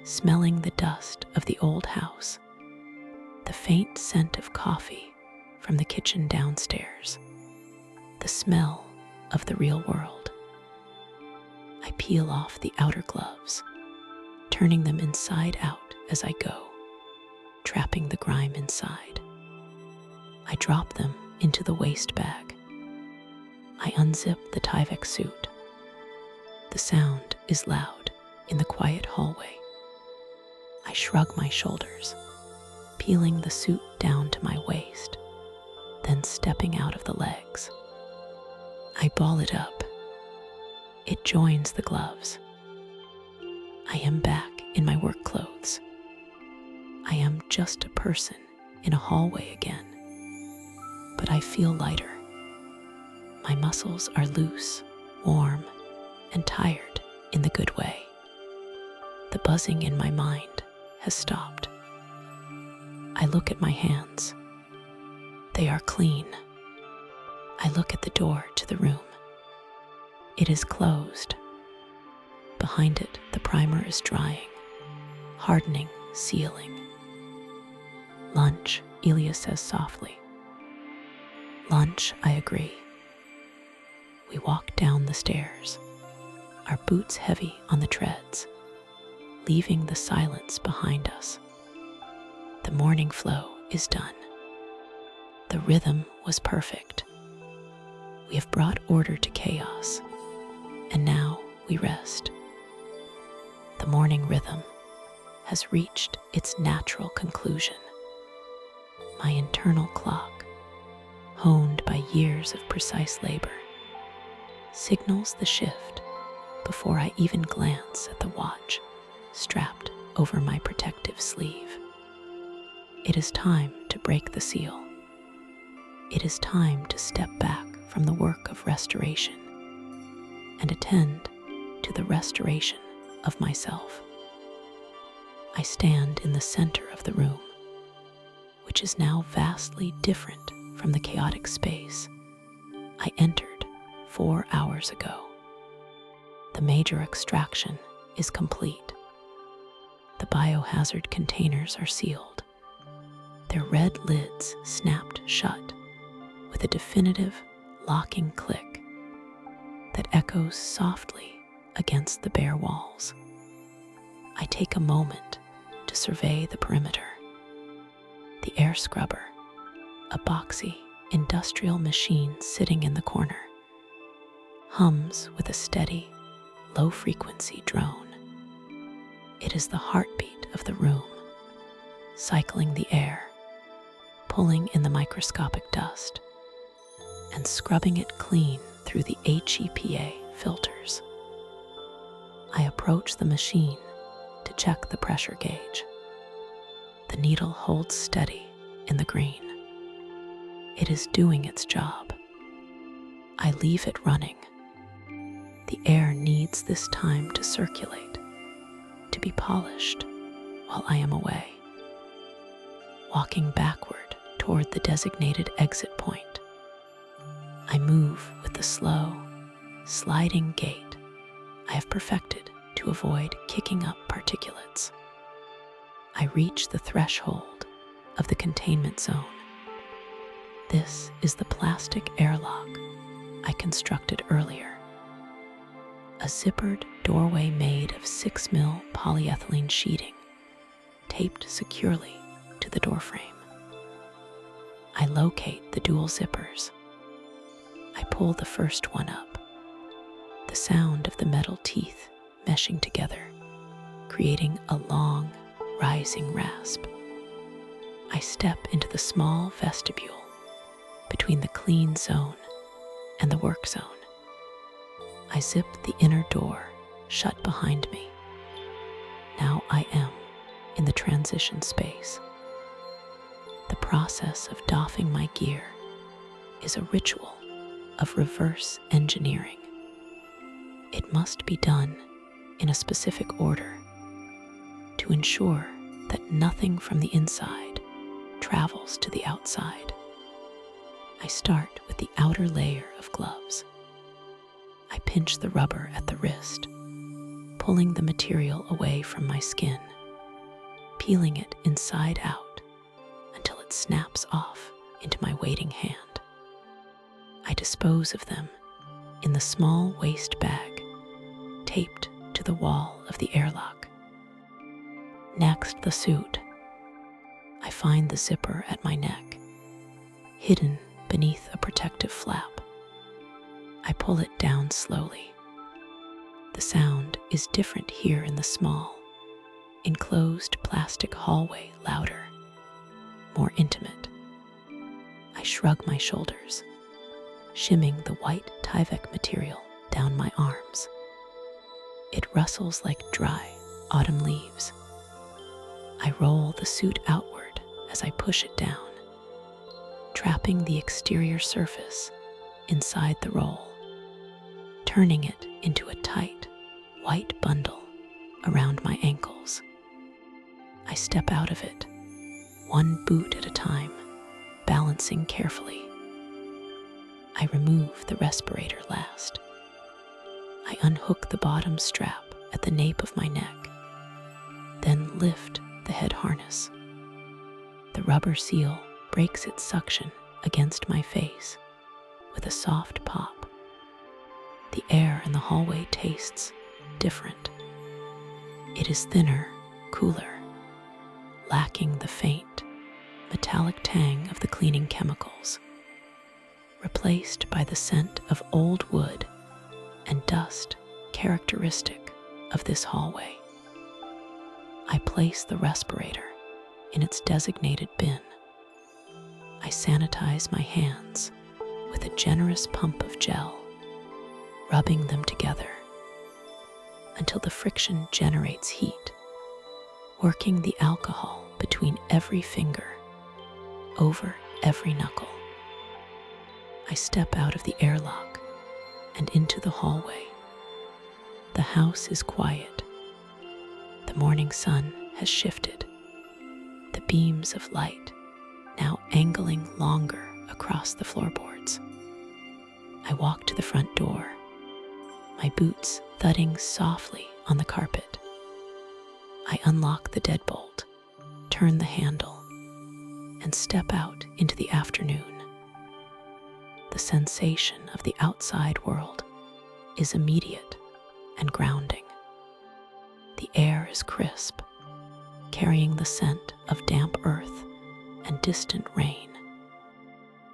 smelling the dust of the old house, the faint scent of coffee from the kitchen downstairs, the smell of the real world. I peel off the outer gloves, turning them inside out as I go, trapping the grime inside. I drop them into the waste bag. I unzip the Tyvek suit. The sound is loud in the quiet hallway. I shrug my shoulders, peeling the suit down to my waist, then stepping out of the legs. I ball it up. It joins the gloves. I am back in my work clothes. I am just a person in a hallway again, but I feel lighter. My muscles are loose, warm, and tired in the good way. The buzzing in my mind has stopped. I look at my hands. They are clean. I look at the door to the room. It is closed. Behind it, the primer is drying, hardening, sealing. Lunch, Elia says softly. Lunch, I agree. We walk down the stairs, our boots heavy on the treads, leaving the silence behind us. The morning flow is done. The rhythm was perfect. We have brought order to chaos, and now we rest. The morning rhythm has reached its natural conclusion. My internal clock, honed by years of precise labor, signals the shift before I even glance at the watch strapped over my protective sleeve. It is time to break the seal. It is time to step back from the work of restoration and attend to the restoration of myself. I stand in the center of the room, which is now vastly different from the chaotic space I entered 4 hours ago. The major extraction is complete. The biohazard containers are sealed, their red lids snapped shut with a definitive locking click that echoes softly against the bare walls. I take a moment to survey the perimeter. The air scrubber, a boxy industrial machine sitting in the corner, hums with a steady, low-frequency drone. It is the heartbeat of the room, cycling the air, pulling in the microscopic dust, and scrubbing it clean through the HEPA filters. I approach the machine to check the pressure gauge. The needle holds steady in the green. It is doing its job. I leave it running. The air needs this time to circulate, to be polished while I am away. Walking backward toward the designated exit point, I move with the slow, sliding gait I have perfected to avoid kicking up particulates. I reach the threshold of the containment zone. This is the plastic airlock I constructed earlier. A zippered doorway made of 6mm polyethylene sheeting, taped securely to the doorframe. I locate the dual zippers. I pull the first one up, the sound of the metal teeth meshing together, creating a long, rising rasp. I step into the small vestibule between the clean zone and the work zone. I zip the inner door shut behind me. Now I am in the transition space. The process of doffing my gear is a ritual of reverse engineering. It must be done in a specific order to ensure that nothing from the inside travels to the outside. I start with the outer layer of gloves. I pinch the rubber at the wrist, pulling the material away from my skin, peeling it inside out until it snaps off into my waiting hand. I dispose of them in the small waste bag taped to the wall of the airlock. Next, the suit. I find the zipper at my neck, hidden beneath a protective flap. I pull it down slowly. The sound is different here in the small, enclosed plastic hallway, louder, more intimate. I shrug my shoulders, shimming the white Tyvek material down my arms. It rustles like dry autumn leaves. I roll the suit outward as I push it down, trapping the exterior surface inside the roll, turning it into a tight, white bundle around my ankles. I step out of it, one boot at a time, balancing carefully. I remove the respirator last. I unhook the bottom strap at the nape of my neck, then lift the head harness. The rubber seal breaks its suction against my face with a soft pop. The air in the hallway tastes different. It is thinner, cooler, lacking the faint, metallic tang of the cleaning chemicals, replaced by the scent of old wood and dust characteristic of this hallway. I place the respirator in its designated bin. I sanitize my hands with a generous pump of gel, rubbing them together until the friction generates heat, working the alcohol between every finger, over every knuckle. I step out of the airlock and into the hallway. The house is quiet. The morning sun has shifted, the beams of light now angling longer across the floorboards. I walk to the front door, my boots thudding softly on the carpet. I unlock the deadbolt, turn the handle, and step out into the afternoon. The sensation of the outside world is immediate and grounding. The air is crisp, carrying the scent of damp earth and distant rain.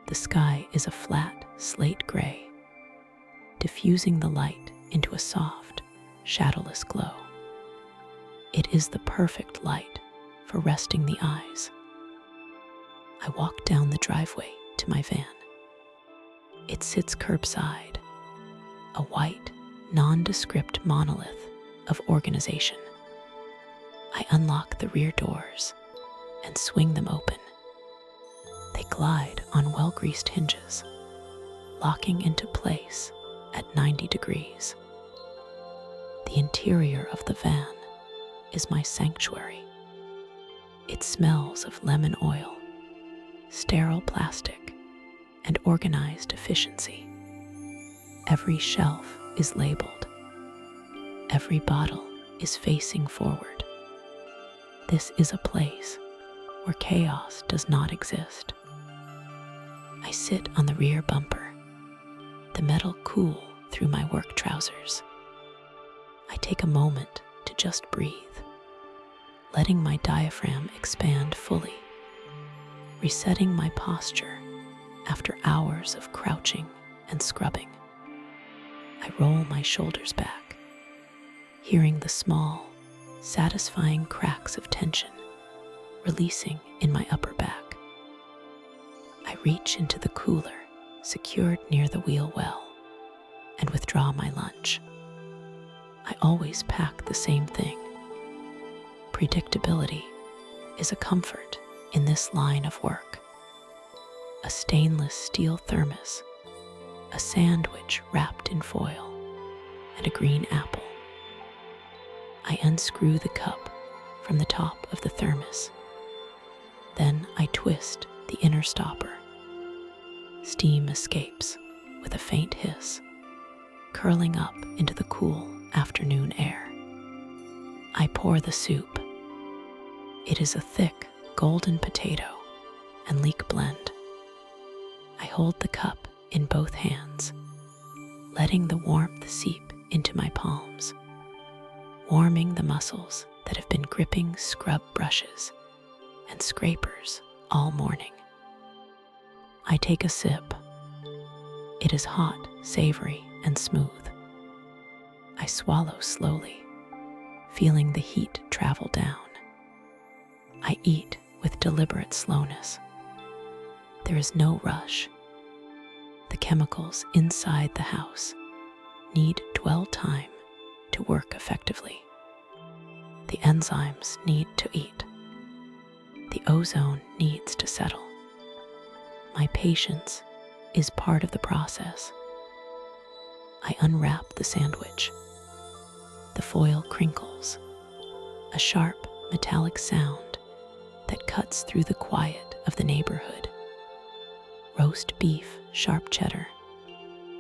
The sky is a flat slate gray, diffusing the light into a soft, shadowless glow. It is the perfect light for resting the eyes. I walk down the driveway to my van. It sits curbside, a white, nondescript monolith of organization. I unlock the rear doors and swing them open. They glide on well-greased hinges, locking into place at 90 degrees. The interior of the van is my sanctuary. It smells of lemon oil, sterile plastic, and organized efficiency. Every shelf is labeled. Every bottle is facing forward. This is a place where chaos does not exist. I sit on the rear bumper, the metal cool through my work trousers. I take a moment to just breathe, letting my diaphragm expand fully, resetting my posture after hours of crouching and scrubbing. I roll my shoulders back, hearing the small, satisfying cracks of tension releasing in my upper back. I reach into the cooler secured near the wheel well and withdraw my lunch. I always pack the same thing. Predictability is a comfort in this line of work. A stainless steel thermos, a sandwich wrapped in foil, and a green apple. I unscrew the cup from the top of the thermos. Then I twist the inner stopper. Steam escapes with a faint hiss, curling up into the cool afternoon air. I pour the soup. It is a thick, golden potato and leek blend. I hold the cup in both hands, letting the warmth seep into my palms, warming the muscles that have been gripping scrub brushes and scrapers all morning. I take a sip. It is hot, savory, and smooth. I swallow slowly, feeling the heat travel down. I eat with deliberate slowness. There is no rush. The chemicals inside the house need dwell time to work effectively. The enzymes need to eat. The ozone needs to settle. My patience is part of the process. I unwrap the sandwich. The foil crinkles, a sharp metallic sound that cuts through the quiet of the neighborhood. Roast beef, sharp cheddar,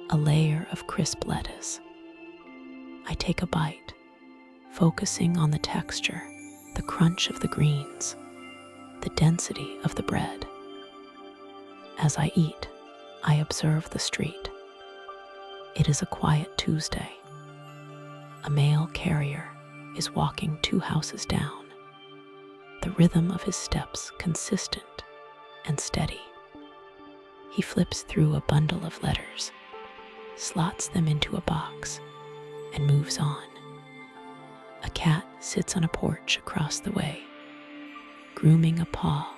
a layer of crisp lettuce. I take a bite, focusing on the texture, the crunch of the greens, the density of the bread. As I eat, I observe the street. It is a quiet Tuesday. A mail carrier is walking 2 houses down, the rhythm of his steps consistent and steady. He flips through a bundle of letters, slots them into a box, and moves on. A cat sits on a porch across the way, grooming a paw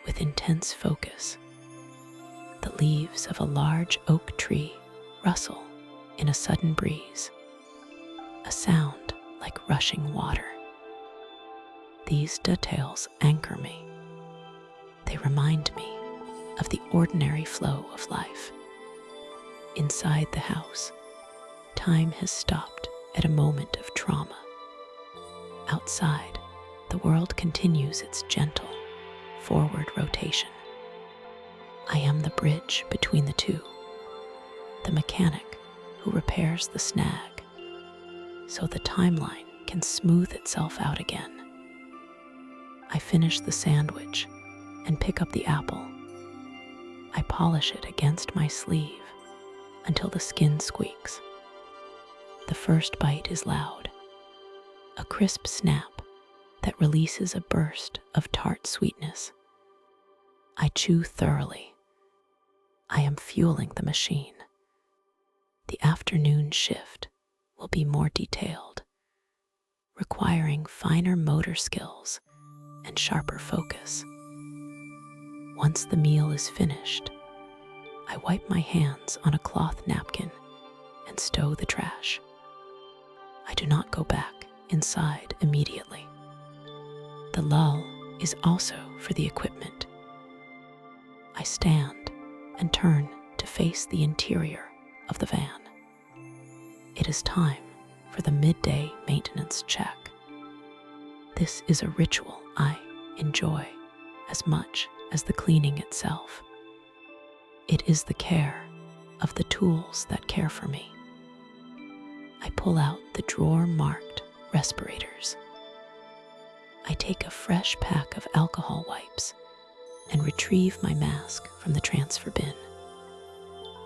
with intense focus. The leaves of a large oak tree rustle in a sudden breeze, a sound like rushing water. These details anchor me. They remind me of the ordinary flow of life. Inside the house, time has stopped at a moment of trauma. Outside, the world continues its gentle, forward rotation. I am the bridge between the two, the mechanic who repairs the snag, so the timeline can smooth itself out again. I finish the sandwich and pick up the apple. I polish it against my sleeve until the skin squeaks. The first bite is loud, a crisp snap that releases a burst of tart sweetness. I chew thoroughly. I am fueling the machine. The afternoon shift will be more detailed, requiring finer motor skills and sharper focus. Once the meal is finished, I wipe my hands on a cloth napkin and stow the trash. I do not go back inside immediately. The lull is also for the equipment. I stand and turn to face the interior of the van. It is time for the midday maintenance check. This is a ritual I enjoy as much as the cleaning itself. It is the care of the tools that care for me. I pull out the drawer-marked respirators. I take a fresh pack of alcohol wipes and retrieve my mask from the transfer bin.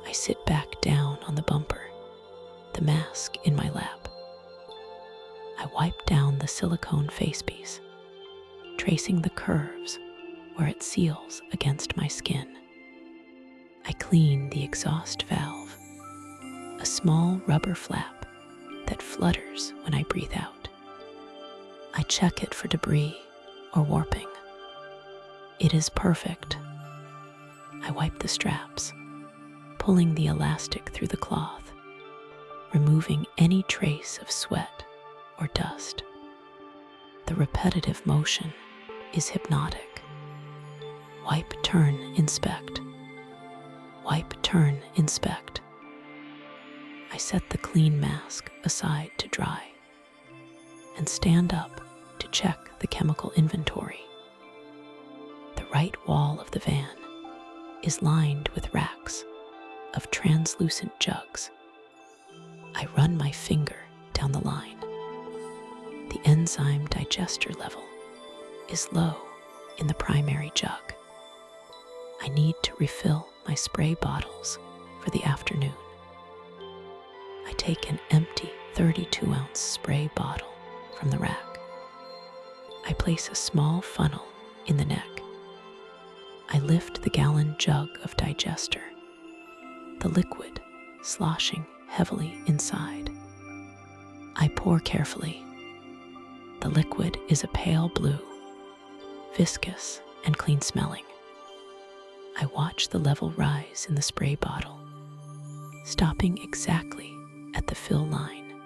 I sit back down on the bumper, the mask in my lap. I wipe down the silicone facepiece, tracing the curves where it seals against my skin. I clean the exhaust valve, a small rubber flap that flutters when I breathe out. I check it for debris or warping. It is perfect. I wipe the straps, pulling the elastic through the cloth, removing any trace of sweat or dust. The repetitive motion is hypnotic. Wipe, turn, inspect. Wipe, turn, inspect. I set the clean mask aside to dry and stand up to check the chemical inventory. The right wall of the van is lined with racks of translucent jugs. I run my finger down the line. The enzyme digester level is low in the primary jug. I need to refill my spray bottles for the afternoon. I take an empty 32-ounce spray bottle from the rack. I place a small funnel in the neck. I lift the gallon jug of digester, the liquid sloshing heavily inside. I pour carefully. The liquid is a pale blue, viscous and clean-smelling. I watch the level rise in the spray bottle, stopping exactly at the fill line.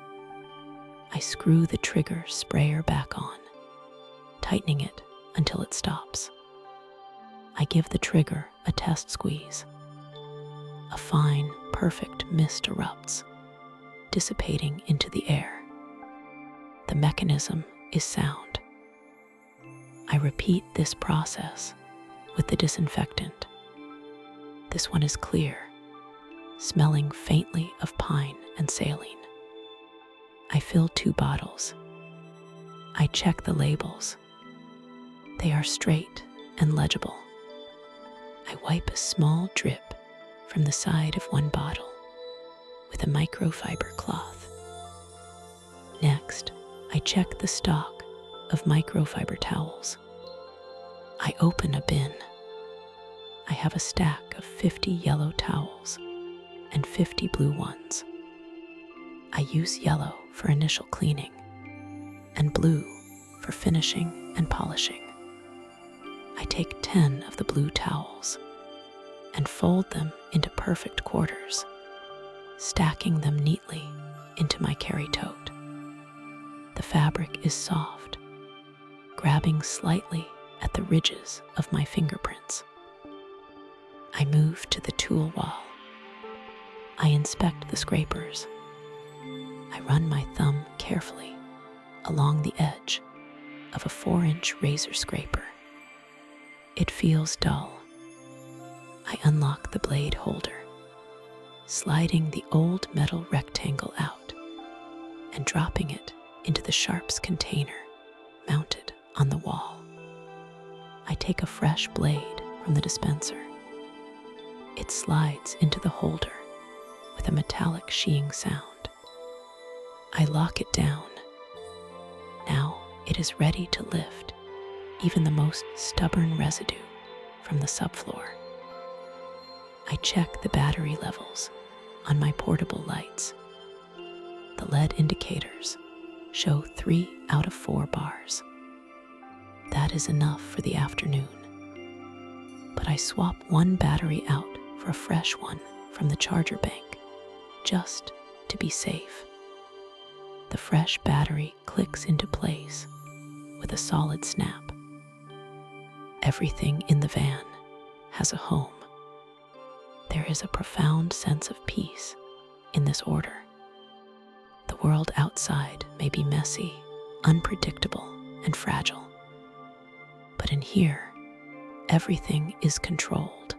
I screw the trigger sprayer back on, tightening it until it stops. I give the trigger a test squeeze. A fine, perfect mist erupts, dissipating into the air. The mechanism is sound. I repeat this process with the disinfectant. This one is clear, smelling faintly of pine and saline. I fill 2 bottles. I check the labels. They are straight and legible. I wipe a small drip from the side of one bottle with a microfiber cloth. Next, I check the stock of microfiber towels. I open a bin. I have a stack of 50 yellow towels and 50 blue ones. I use yellow for initial cleaning and blue for finishing and polishing. I take 10 of the blue towels and fold them into perfect quarters, stacking them neatly into my carry tote. The fabric is soft, grabbing slightly at the ridges of my fingerprints. I move to the tool wall. I inspect the scrapers. I run my thumb carefully along the edge of a 4-inch razor scraper. It feels dull. I unlock the blade holder, sliding the old metal rectangle out and dropping it into the sharps container mounted on the wall. I take a fresh blade from the dispenser. It slides into the holder with a metallic sheeing sound. I lock it down. Now it is ready to lift even the most stubborn residue from the subfloor. I check the battery levels on my portable lights. The LED indicators show 3 out of 4 bars. That is enough for the afternoon. But I swap one battery out for a fresh one from the charger bank, just to be safe. The fresh battery clicks into place with a solid snap. Everything in the van has a home. There is a profound sense of peace in this order. The world outside may be messy, unpredictable, and fragile. But in here, everything is controlled.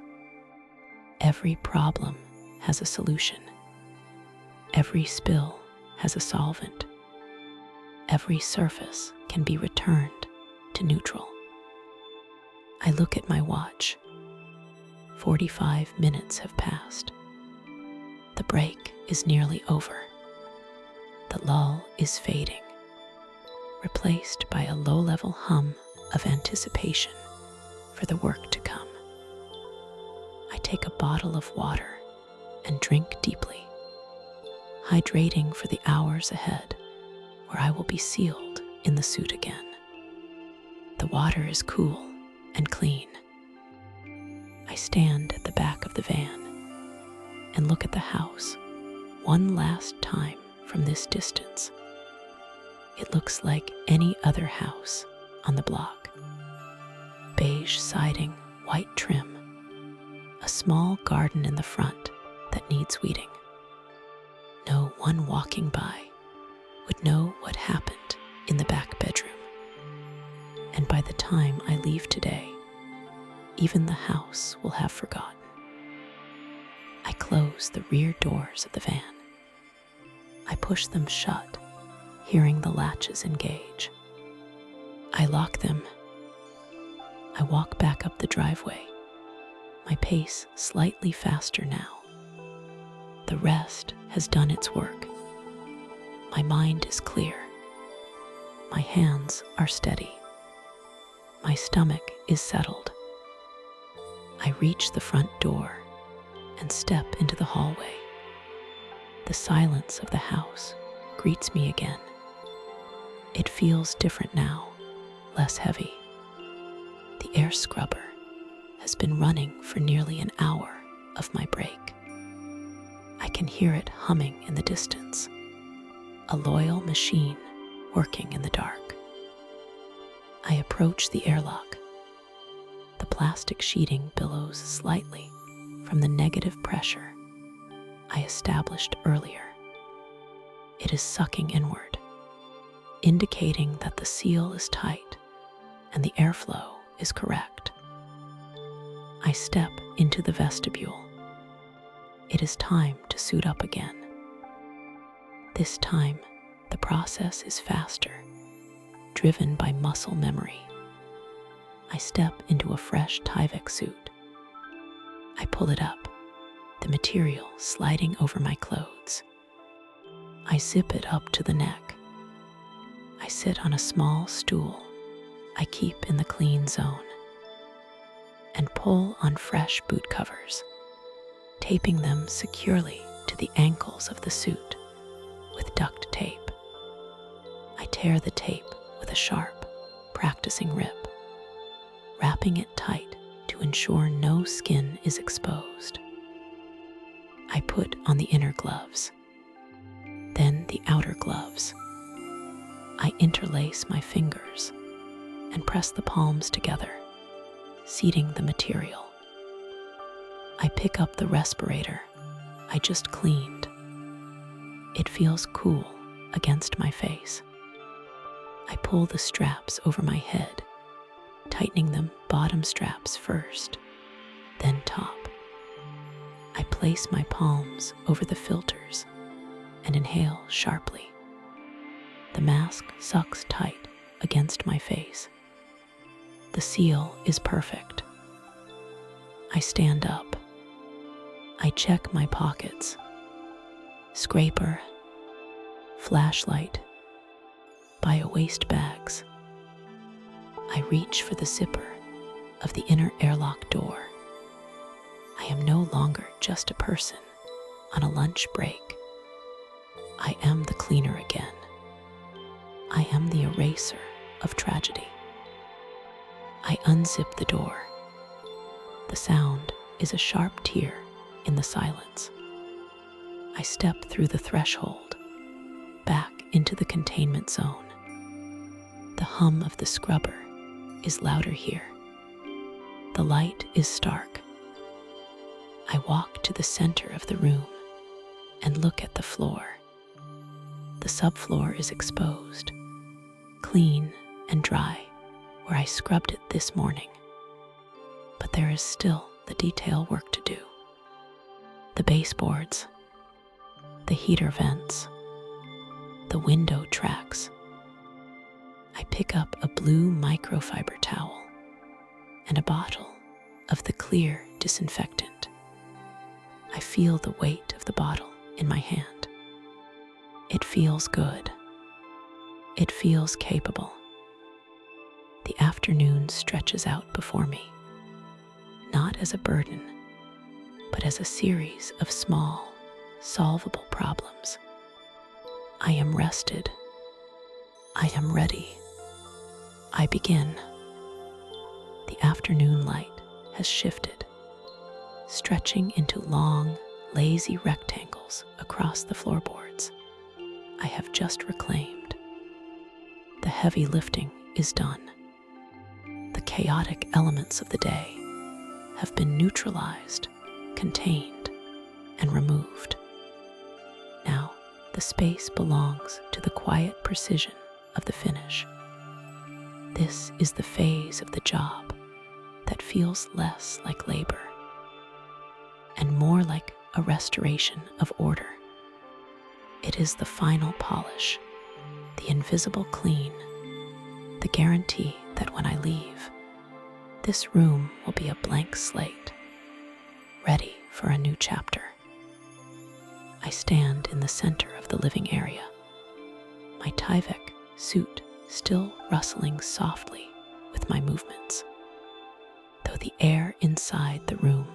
Every problem has a solution. Every spill has a solvent. Every surface can be returned to neutral. I look at my watch. 45 minutes have passed. The break is nearly over. The lull is fading, replaced by a low-level hum of anticipation for the work to come. I take a bottle of water and drink deeply, hydrating for the hours ahead where I will be sealed in the suit again. The water is cool and clean. I stand at the back of the van and look at the house one last time from this distance. It looks like any other house on the block. Beige siding, white trim, a small garden in the front that needs weeding. No one walking by would know what happened in the back bedroom. by the time I leave today, even the house will have forgotten. I close the rear doors of the van. I push them shut, hearing the latches engage. I lock them. I walk back up the driveway, my pace slightly faster now. The rest has done its work. My mind is clear. My hands are steady. My stomach is settled. I reach the front door and step into the hallway. The silence of the house greets me again. It feels different now, less heavy. The air scrubber has been running for nearly an hour of my break. I can hear it humming in the distance, a loyal machine working in the dark. I approach the airlock. The plastic sheeting billows slightly from the negative pressure I established earlier. It is sucking inward, indicating that the seal is tight and the airflow is correct. I step into the vestibule. It is time to suit up again. This time, the process is faster, driven by muscle memory. I step into a fresh Tyvek suit. I pull it up, the material sliding over my clothes. I zip it up to the neck. I sit on a small stool I keep in the clean zone and pull on fresh boot covers, taping them securely to the ankles of the suit with duct tape. I tear the tape with a sharp, practicing rip, wrapping it tight to ensure no skin is exposed. I put on the inner gloves, then the outer gloves. I interlace my fingers and press the palms together, seating the material. I pick up the respirator I just cleaned. It feels cool against my face. I pull the straps over my head, tightening them bottom straps first, then top. I place my palms over the filters and inhale sharply. The mask sucks tight against my face. The seal is perfect. I stand up. I check my pockets. Scraper, flashlight, bio-waste bags. I reach for the zipper of the inner airlock door. I am no longer just a person on a lunch break. I am the cleaner again. I am the eraser of tragedy. I unzip the door. The sound is a sharp tear in the silence. I step through the threshold, back into the containment zone. The hum of the scrubber is louder here. The light is stark. I walk to the center of the room and look at the floor. The subfloor is exposed, clean and dry, where I scrubbed it this morning. But there is still the detail work to do. The baseboards, the heater vents, the window tracks. I pick up a blue microfiber towel and a bottle of the clear disinfectant. I feel the weight of the bottle in my hand. It feels good. It feels capable. The afternoon stretches out before me, not as a burden, but as a series of small, solvable problems. I am rested. I am ready. I begin. The afternoon light has shifted, stretching into long, lazy rectangles across the floorboards I have just reclaimed. The heavy lifting is done. The chaotic elements of the day have been neutralized, contained, and removed. Now, the space belongs to the quiet precision of the finish. This is the phase of the job that feels less like labor and more like a restoration of order. It is the final polish, the invisible clean, the guarantee that when I leave, this room will be a blank slate, ready for a new chapter. I stand in the center of the living area, my Tyvek suit still rustling softly with my movements, though the air inside the room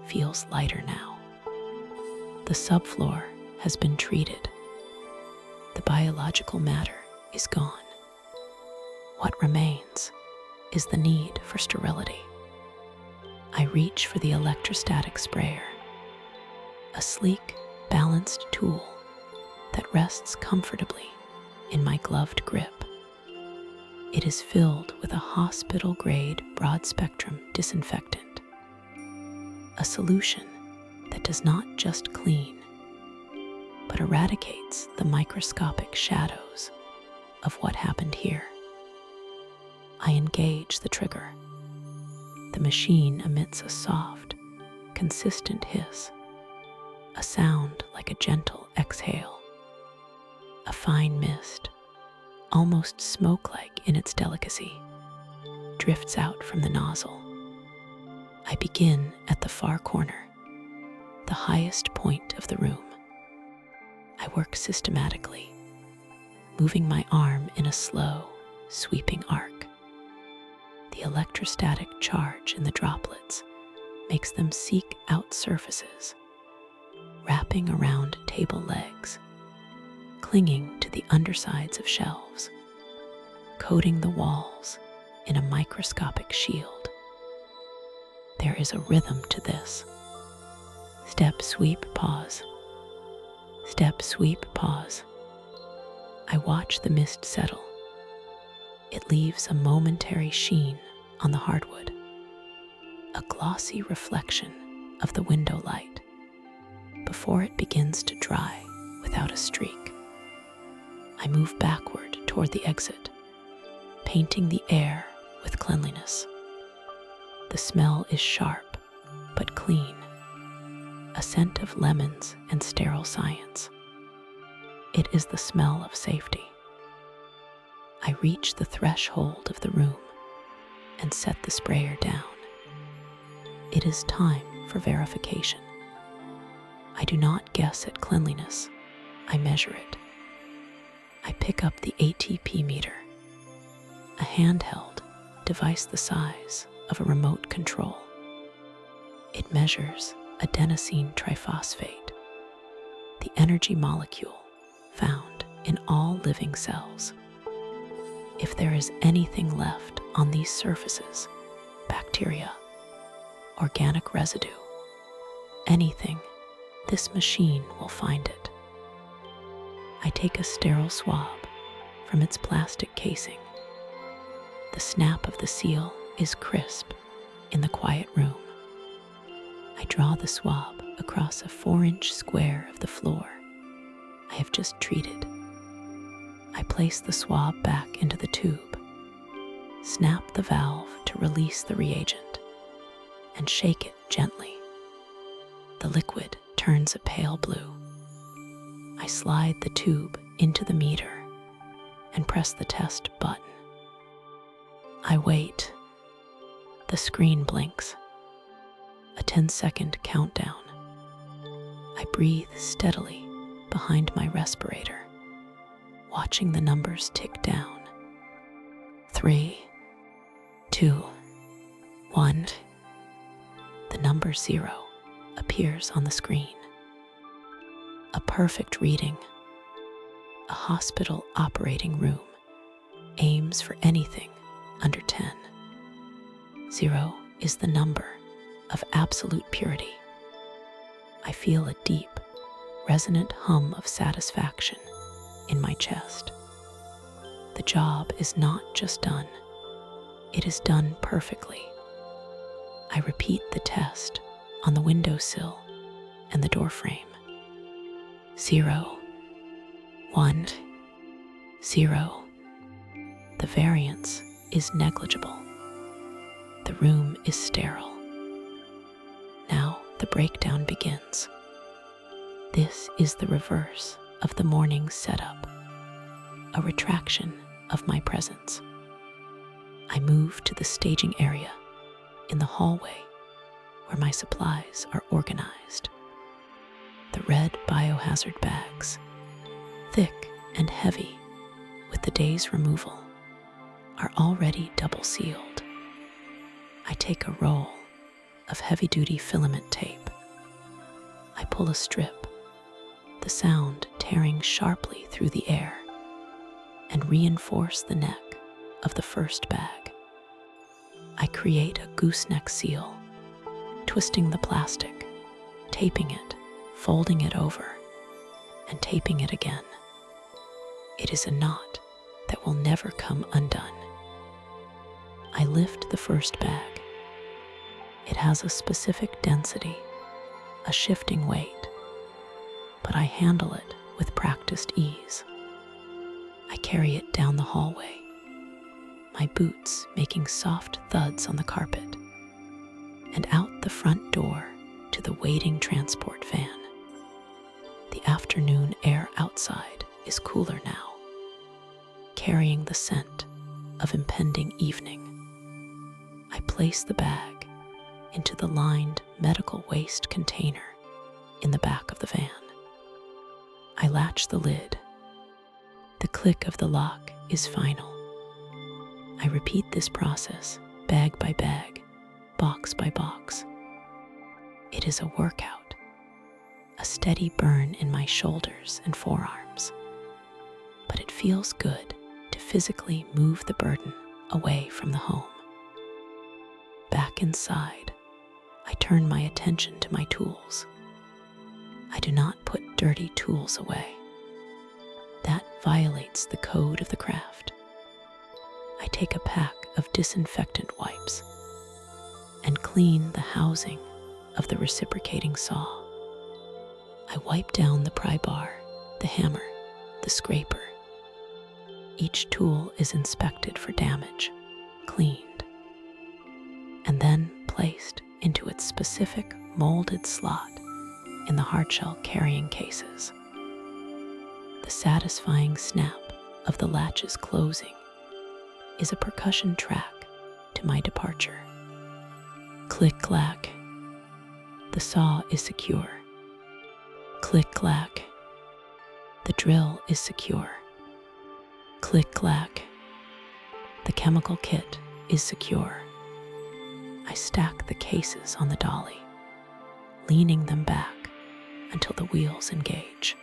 feels lighter now. The subfloor has been treated. The biological matter is gone. What remains is the need for sterility. I reach for the electrostatic sprayer, a sleek, balanced tool that rests comfortably in my gloved grip. It is filled with a hospital-grade broad-spectrum disinfectant, a solution that does not just clean, but eradicates the microscopic shadows of what happened here. I engage the trigger. The machine emits a soft, consistent hiss, a sound like a gentle exhale. A fine mist, almost smoke-like in its delicacy, drifts out from the nozzle. I begin at the far corner, the highest point of the room. I work systematically, moving my arm in a slow, sweeping arc. The electrostatic charge in the droplets makes them seek out surfaces, wrapping around table legs, clinging to the undersides of shelves, coating the walls in a microscopic shield. There is a rhythm to this. Step, sweep, pause. Step, sweep, pause. I watch the mist settle. It leaves a momentary sheen on the hardwood, a glossy reflection of the window light before it begins to dry without a streak. I move backward toward the exit, painting the air with cleanliness. The smell is sharp but clean, a scent of lemons and sterile science. It is the smell of safety. I reach the threshold of the room and set the sprayer down. It is time for verification. I do not guess at cleanliness, I measure it. I pick up the ATP meter, a handheld device the size of a remote control. It measures adenosine triphosphate, the energy molecule found in all living cells. If there is anything left on these surfaces, bacteria, organic residue, anything, this machine will find it. I take a sterile swab from its plastic casing. The snap of the seal is crisp in the quiet room. I draw the swab across a 4-inch square of the floor I have just treated. I place the swab back into the tube, snap the valve to release the reagent, and shake it gently. The liquid turns a pale blue. I slide the tube into the meter and press the test button. I wait. The screen blinks. A 10-second countdown. I breathe steadily behind my respirator, watching the numbers tick down. 3, 2, 1. The number 0 appears on the screen. A perfect reading. A hospital operating room aims for anything under 10. 0 is the number of absolute purity. I feel a deep, resonant hum of satisfaction in my chest. The job is not just done, it is done perfectly. I repeat the test on the windowsill and the door frame. 0, 1, 0. The variance is negligible. The room is sterile. Now the breakdown begins. This is the reverse of the morning's setup, a retraction of my presence. I move to the staging area in the hallway where my supplies are organized. The red biohazard bags, thick and heavy with the day's removal, are already double sealed. I take a roll of heavy-duty filament tape. I pull a strip, the sound tearing sharply through the air, and reinforce the neck of the first bag. I create a gooseneck seal, twisting the plastic, taping it, folding it over, and taping it again. It is a knot that will never come undone. I lift the first bag. It has a specific density, a shifting weight, but I handle it with practiced ease. I carry it down the hallway, my boots making soft thuds on the carpet, and out the front door to the waiting transport van. The afternoon air outside is cooler now, carrying the scent of impending evening. I place the bag into the lined medical waste container in the back of the van. I latch the lid. The click of the lock is final. I repeat this process bag by bag, box by box. It is a workout, a steady burn in my shoulders and forearms, but it feels good to physically move the burden away from the home. Back inside, I turn my attention to my tools. I do not put dirty tools away. That violates the code of the craft. I take a pack of disinfectant wipes and clean the housing of the reciprocating saw. I wipe down the pry bar, the hammer, the scraper. Each tool is inspected for damage, cleaned, and then placed into its specific molded slot in the hardshell carrying cases. The satisfying snap of the latches closing is a percussion track to my departure. Click-clack. The saw is secure. Click-clack. The drill is secure. Click-clack. The chemical kit is secure. I stack the cases on the dolly, leaning them back until the wheels engage.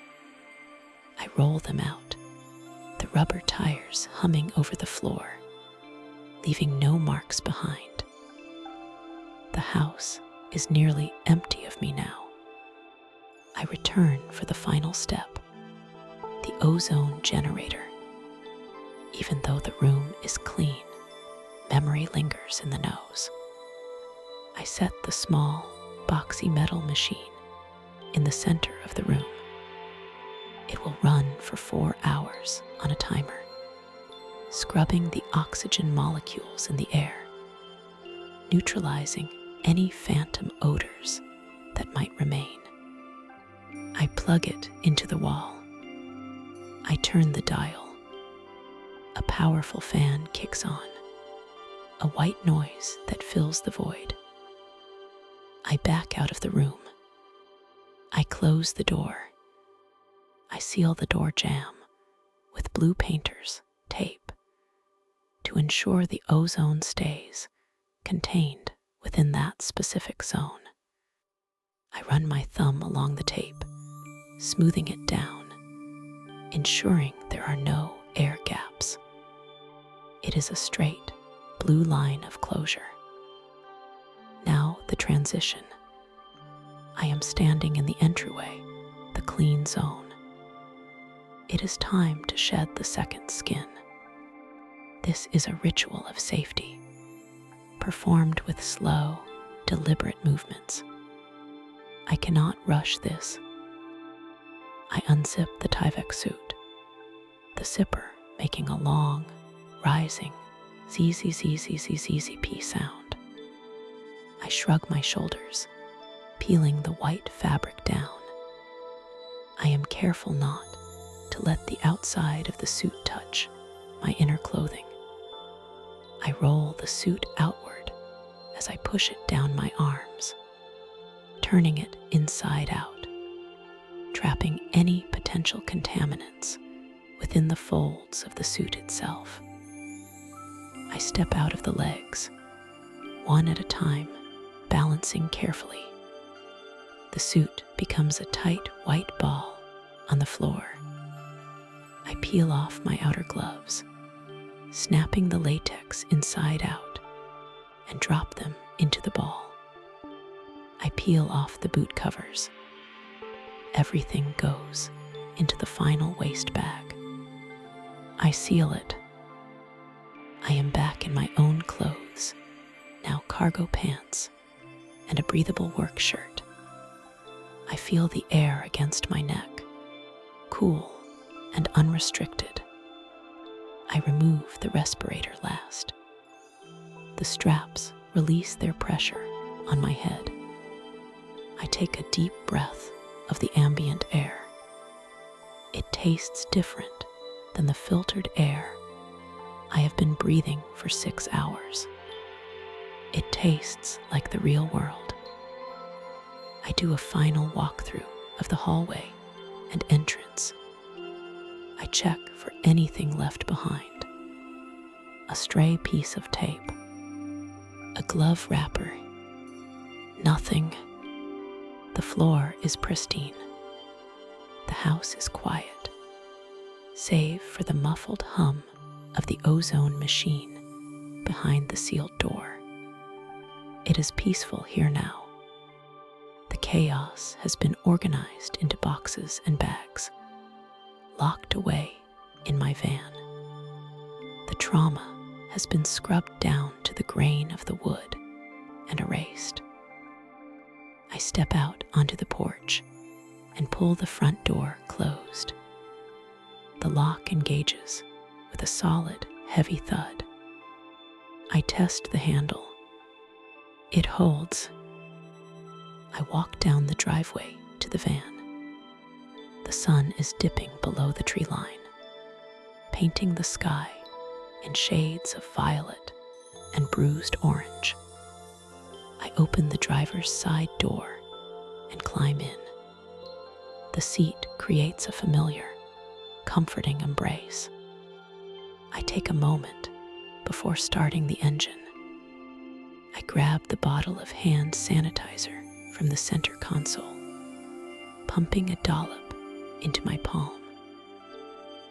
I roll them out, the rubber tires humming over the floor, leaving no marks behind. The house is nearly empty of me now. I return for the final step, the ozone generator. Even though the room is clean, memory lingers in the nose. I set the small, boxy metal machine in the center of the room. It will run for 4 hours on a timer, scrubbing the oxygen molecules in the air, neutralizing any phantom odors that might remain. I plug it into the wall. I turn the dial. A powerful fan kicks on, a white noise that fills the void. I back out of the room. I close the door. I seal the door jamb with blue painter's tape to ensure the ozone stays contained within that specific zone. I run my thumb along the tape, smoothing it down, ensuring there are no air gaps. It is a straight, blue line of closure. Now the transition. I am standing in the entryway, the clean zone. It is time to shed the second skin. This is a ritual of safety, performed with slow, deliberate movements. I cannot rush this. I unzip the Tyvek suit, the zipper making a long, rising, ZZZZZZZP sound. I shrug my shoulders, peeling the white fabric down. I am careful not to let the outside of the suit touch my inner clothing. I roll the suit outward as I push it down my arms, turning it inside out, trapping any potential contaminants within the folds of the suit itself. I step out of the legs, one at a time, balancing carefully. The suit becomes a tight white ball on the floor. I peel off my outer gloves, snapping the latex inside out, and drop them into the ball. I peel off the boot covers. Everything goes into the final waste bag. I seal it. I am back in my own clothes, now cargo pants and a breathable work shirt. I feel the air against my neck, cool and unrestricted. I remove the respirator last. The straps release their pressure on my head. I take a deep breath of the ambient air. It tastes different than the filtered air I have been breathing for 6 hours. It tastes like the real world. I do a final walkthrough of the hallway and entrance. I check for anything left behind. A stray piece of tape, a glove wrapper, nothing. The floor is pristine. The house is quiet, save for the muffled hum of the ozone machine behind the sealed door. It is peaceful here now. The chaos has been organized into boxes and bags, locked away in my van. The trauma has been scrubbed down to the grain of the wood and erased. I step out onto the porch and pull the front door closed. The lock engages with a solid, heavy thud. I test the handle. It holds. I walk down the driveway to the van. The sun is dipping below the tree line, painting the sky in shades of violet and bruised orange. I open the driver's side door and climb in. The seat creates a familiar, comforting embrace. I take a moment before starting the engine. I grab the bottle of hand sanitizer from the center console, pumping a dollop into my palm.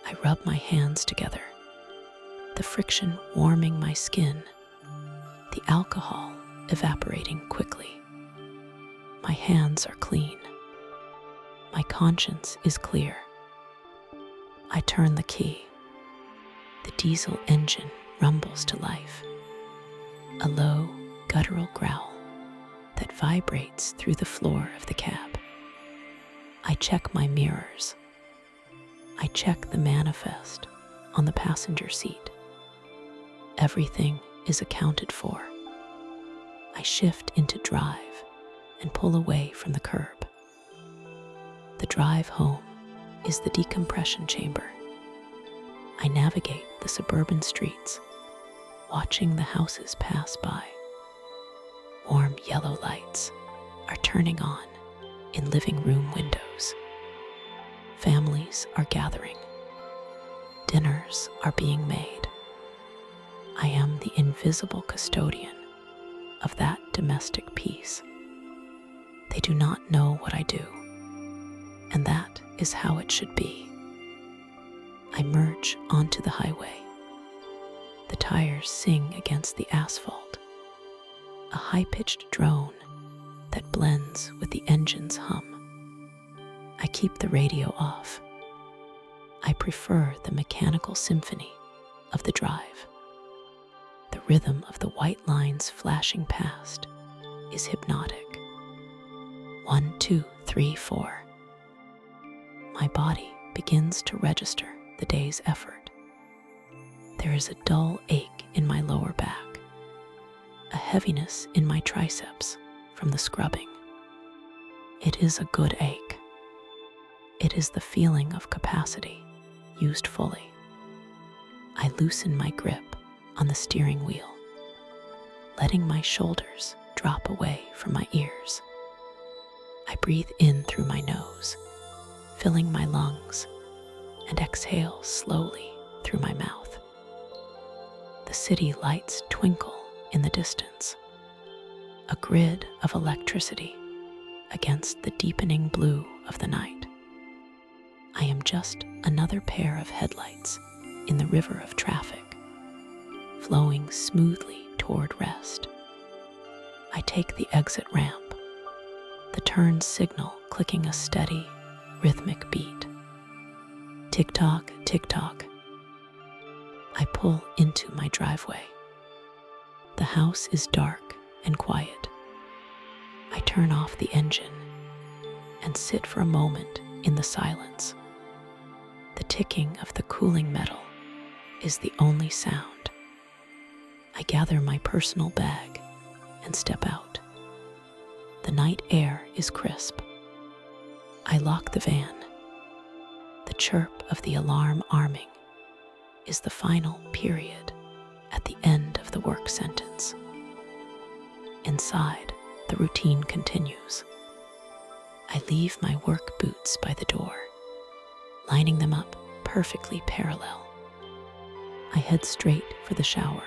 I rub my hands together, the friction warming my skin, the alcohol evaporating quickly. My hands are clean. My conscience is clear. I turn the key. The diesel engine rumbles to life, a low, guttural growl that vibrates through the floor of the cab. I check my mirrors. I check the manifest on the passenger seat. Everything is accounted for. I shift into drive and pull away from the curb. The drive home is the decompression chamber. I navigate the suburban streets, watching the houses pass by. Warm yellow lights are turning on in living room windows. Families are gathering. Dinners are being made. I am the invisible custodian of that domestic peace. They do not know what I do, and that is how it should be. I merge onto the highway. The tires sing against the asphalt, a high-pitched drone that blends with the engine's hum. I keep the radio off. I prefer the mechanical symphony of the drive. The rhythm of the white lines flashing past is hypnotic. 1, 2, 3, 4. My body begins to register the day's effort. There is a dull ache in my lower back, a heaviness in my triceps from the scrubbing. It is a good ache. It is the feeling of capacity used fully. I loosen my grip on the steering wheel, letting my shoulders drop away from my ears. I breathe in through my nose, filling my lungs, and exhale slowly through my mouth. The city lights twinkle in the distance, a grid of electricity against the deepening blue of the night. I am just another pair of headlights in the river of traffic, flowing smoothly toward rest. I take the exit ramp, the turn signal clicking a steady, rhythmic beat. Tick-tock, tick-tock. I pull into my driveway. The house is dark and quiet. I turn off the engine and sit for a moment in the silence. The ticking of the cooling metal is the only sound. I gather my personal bag and step out. The night air is crisp. I lock the van. The chirp of the alarm arming is the final period at the end of the work sentence. Inside, the routine continues. I leave my work boots by the door, lining them up perfectly parallel. I head straight for the shower.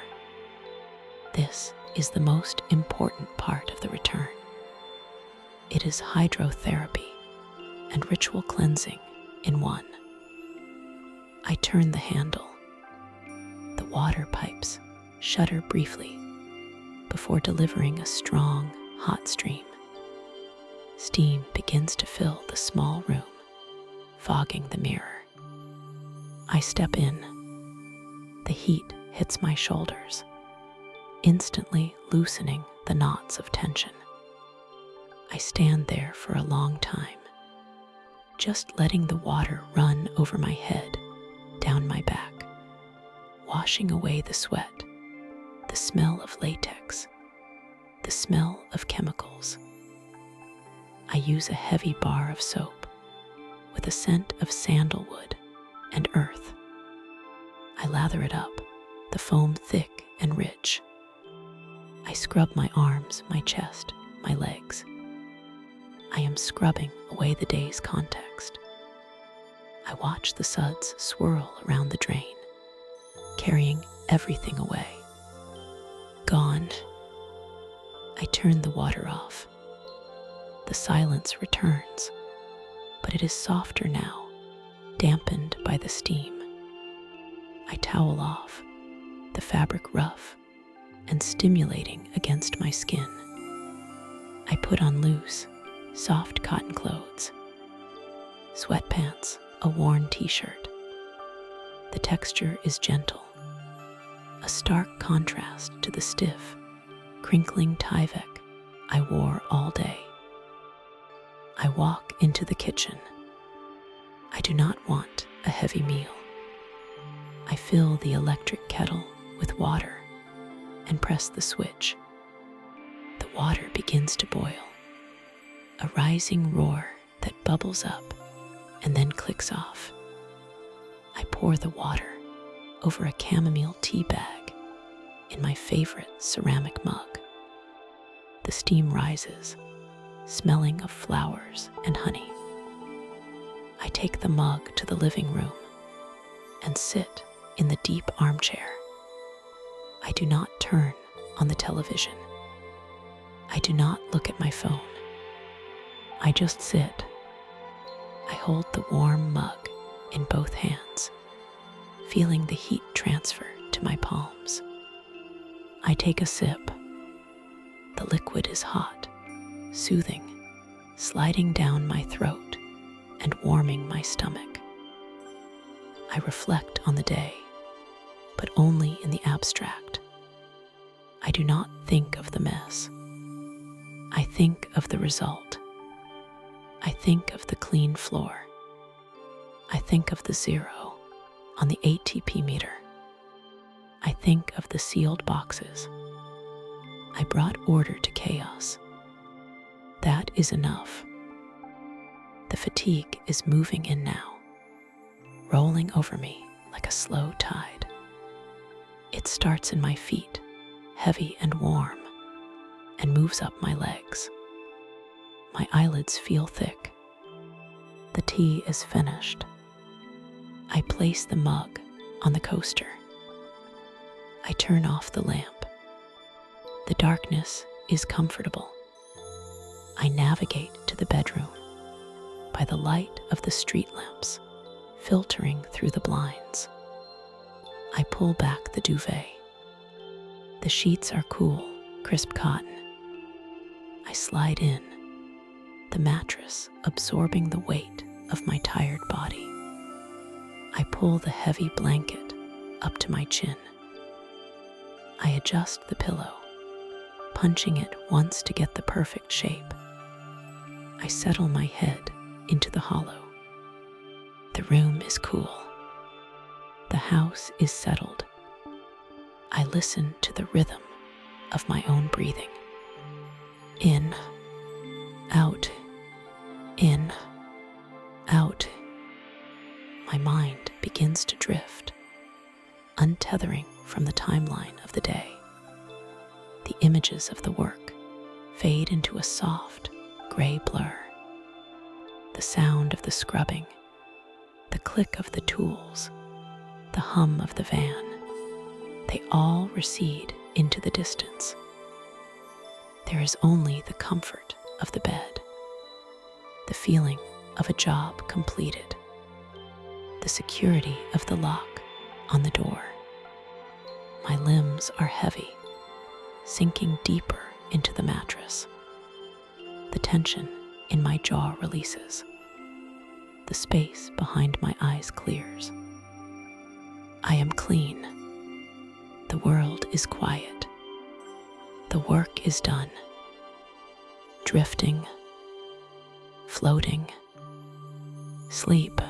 This is the most important part of the return. It is hydrotherapy and ritual cleansing in one. I turn the handle. The water pipes shudder briefly before delivering a strong, hot stream. Steam begins to fill the small room, fogging the mirror. I step in. The heat hits my shoulders, instantly loosening the knots of tension. I stand there for a long time, just letting the water run over my head, down my back, washing away the sweat, the smell of latex, the smell of chemicals. I use a heavy bar of soap with a scent of sandalwood and earth. I lather it up, the foam thick and rich. I scrub my arms, my chest, my legs. I am scrubbing away the day's context. I watch the suds swirl around the drain, carrying everything away. Gone. I turn the water off. The silence returns, but it is softer now, dampened by the steam. I towel off, the fabric rough and stimulating against my skin. I put on loose, soft cotton clothes, sweatpants, a worn t-shirt. The texture is gentle, a stark contrast to the stiff, crinkling Tyvek I wore all day. I walk into the kitchen. I do not want a heavy meal. I fill the electric kettle with water and press the switch. The water begins to boil, a rising roar that bubbles up and then clicks off. I pour the water over a chamomile tea bag in my favorite ceramic mug. The steam rises, smelling of flowers and honey. I take the mug to the living room and sit in the deep armchair. I do not turn on the television. I do not look at my phone. I just sit. I hold the warm mug in both hands, feeling the heat transfer to my palms. I take a sip. The liquid is hot, soothing, sliding down my throat and warming my stomach. I reflect on the day, but only in the abstract. I do not think of the mess. I think of the result. I think of the clean floor. I think of the zero on the ATP meter. I think of the sealed boxes. I brought order to chaos. That is enough. The fatigue is moving in now, rolling over me like a slow tide. It starts in my feet, heavy and warm, and moves up my legs. My eyelids feel thick. The tea is finished. I place the mug on the coaster. I turn off the lamp. The darkness is comfortable. I navigate to the bedroom by the light of the street lamps filtering through the blinds. I pull back the duvet. The sheets are cool, crisp cotton. I slide in, the mattress absorbing the weight of my tired body. I pull the heavy blanket up to my chin. I adjust the pillow, punching it once to get the perfect shape. I settle my head into the hollow. The room is cool. The house is settled. I listen to the rhythm of my own breathing. In, out, in, out. My mind begins to drift, untethering from the timeline of the day. The images of the work fade into a soft, gray blur. The sound of the scrubbing, the click of the tools, the hum of the van, they all recede into the distance. There is only the comfort of the bed, the feeling of a job completed, the security of the lock on the door. My limbs are heavy, sinking deeper into the mattress. The tension in my jaw releases. The space behind my eyes clears. I am clean. The world is quiet. The work is done. Drifting, floating, sleep.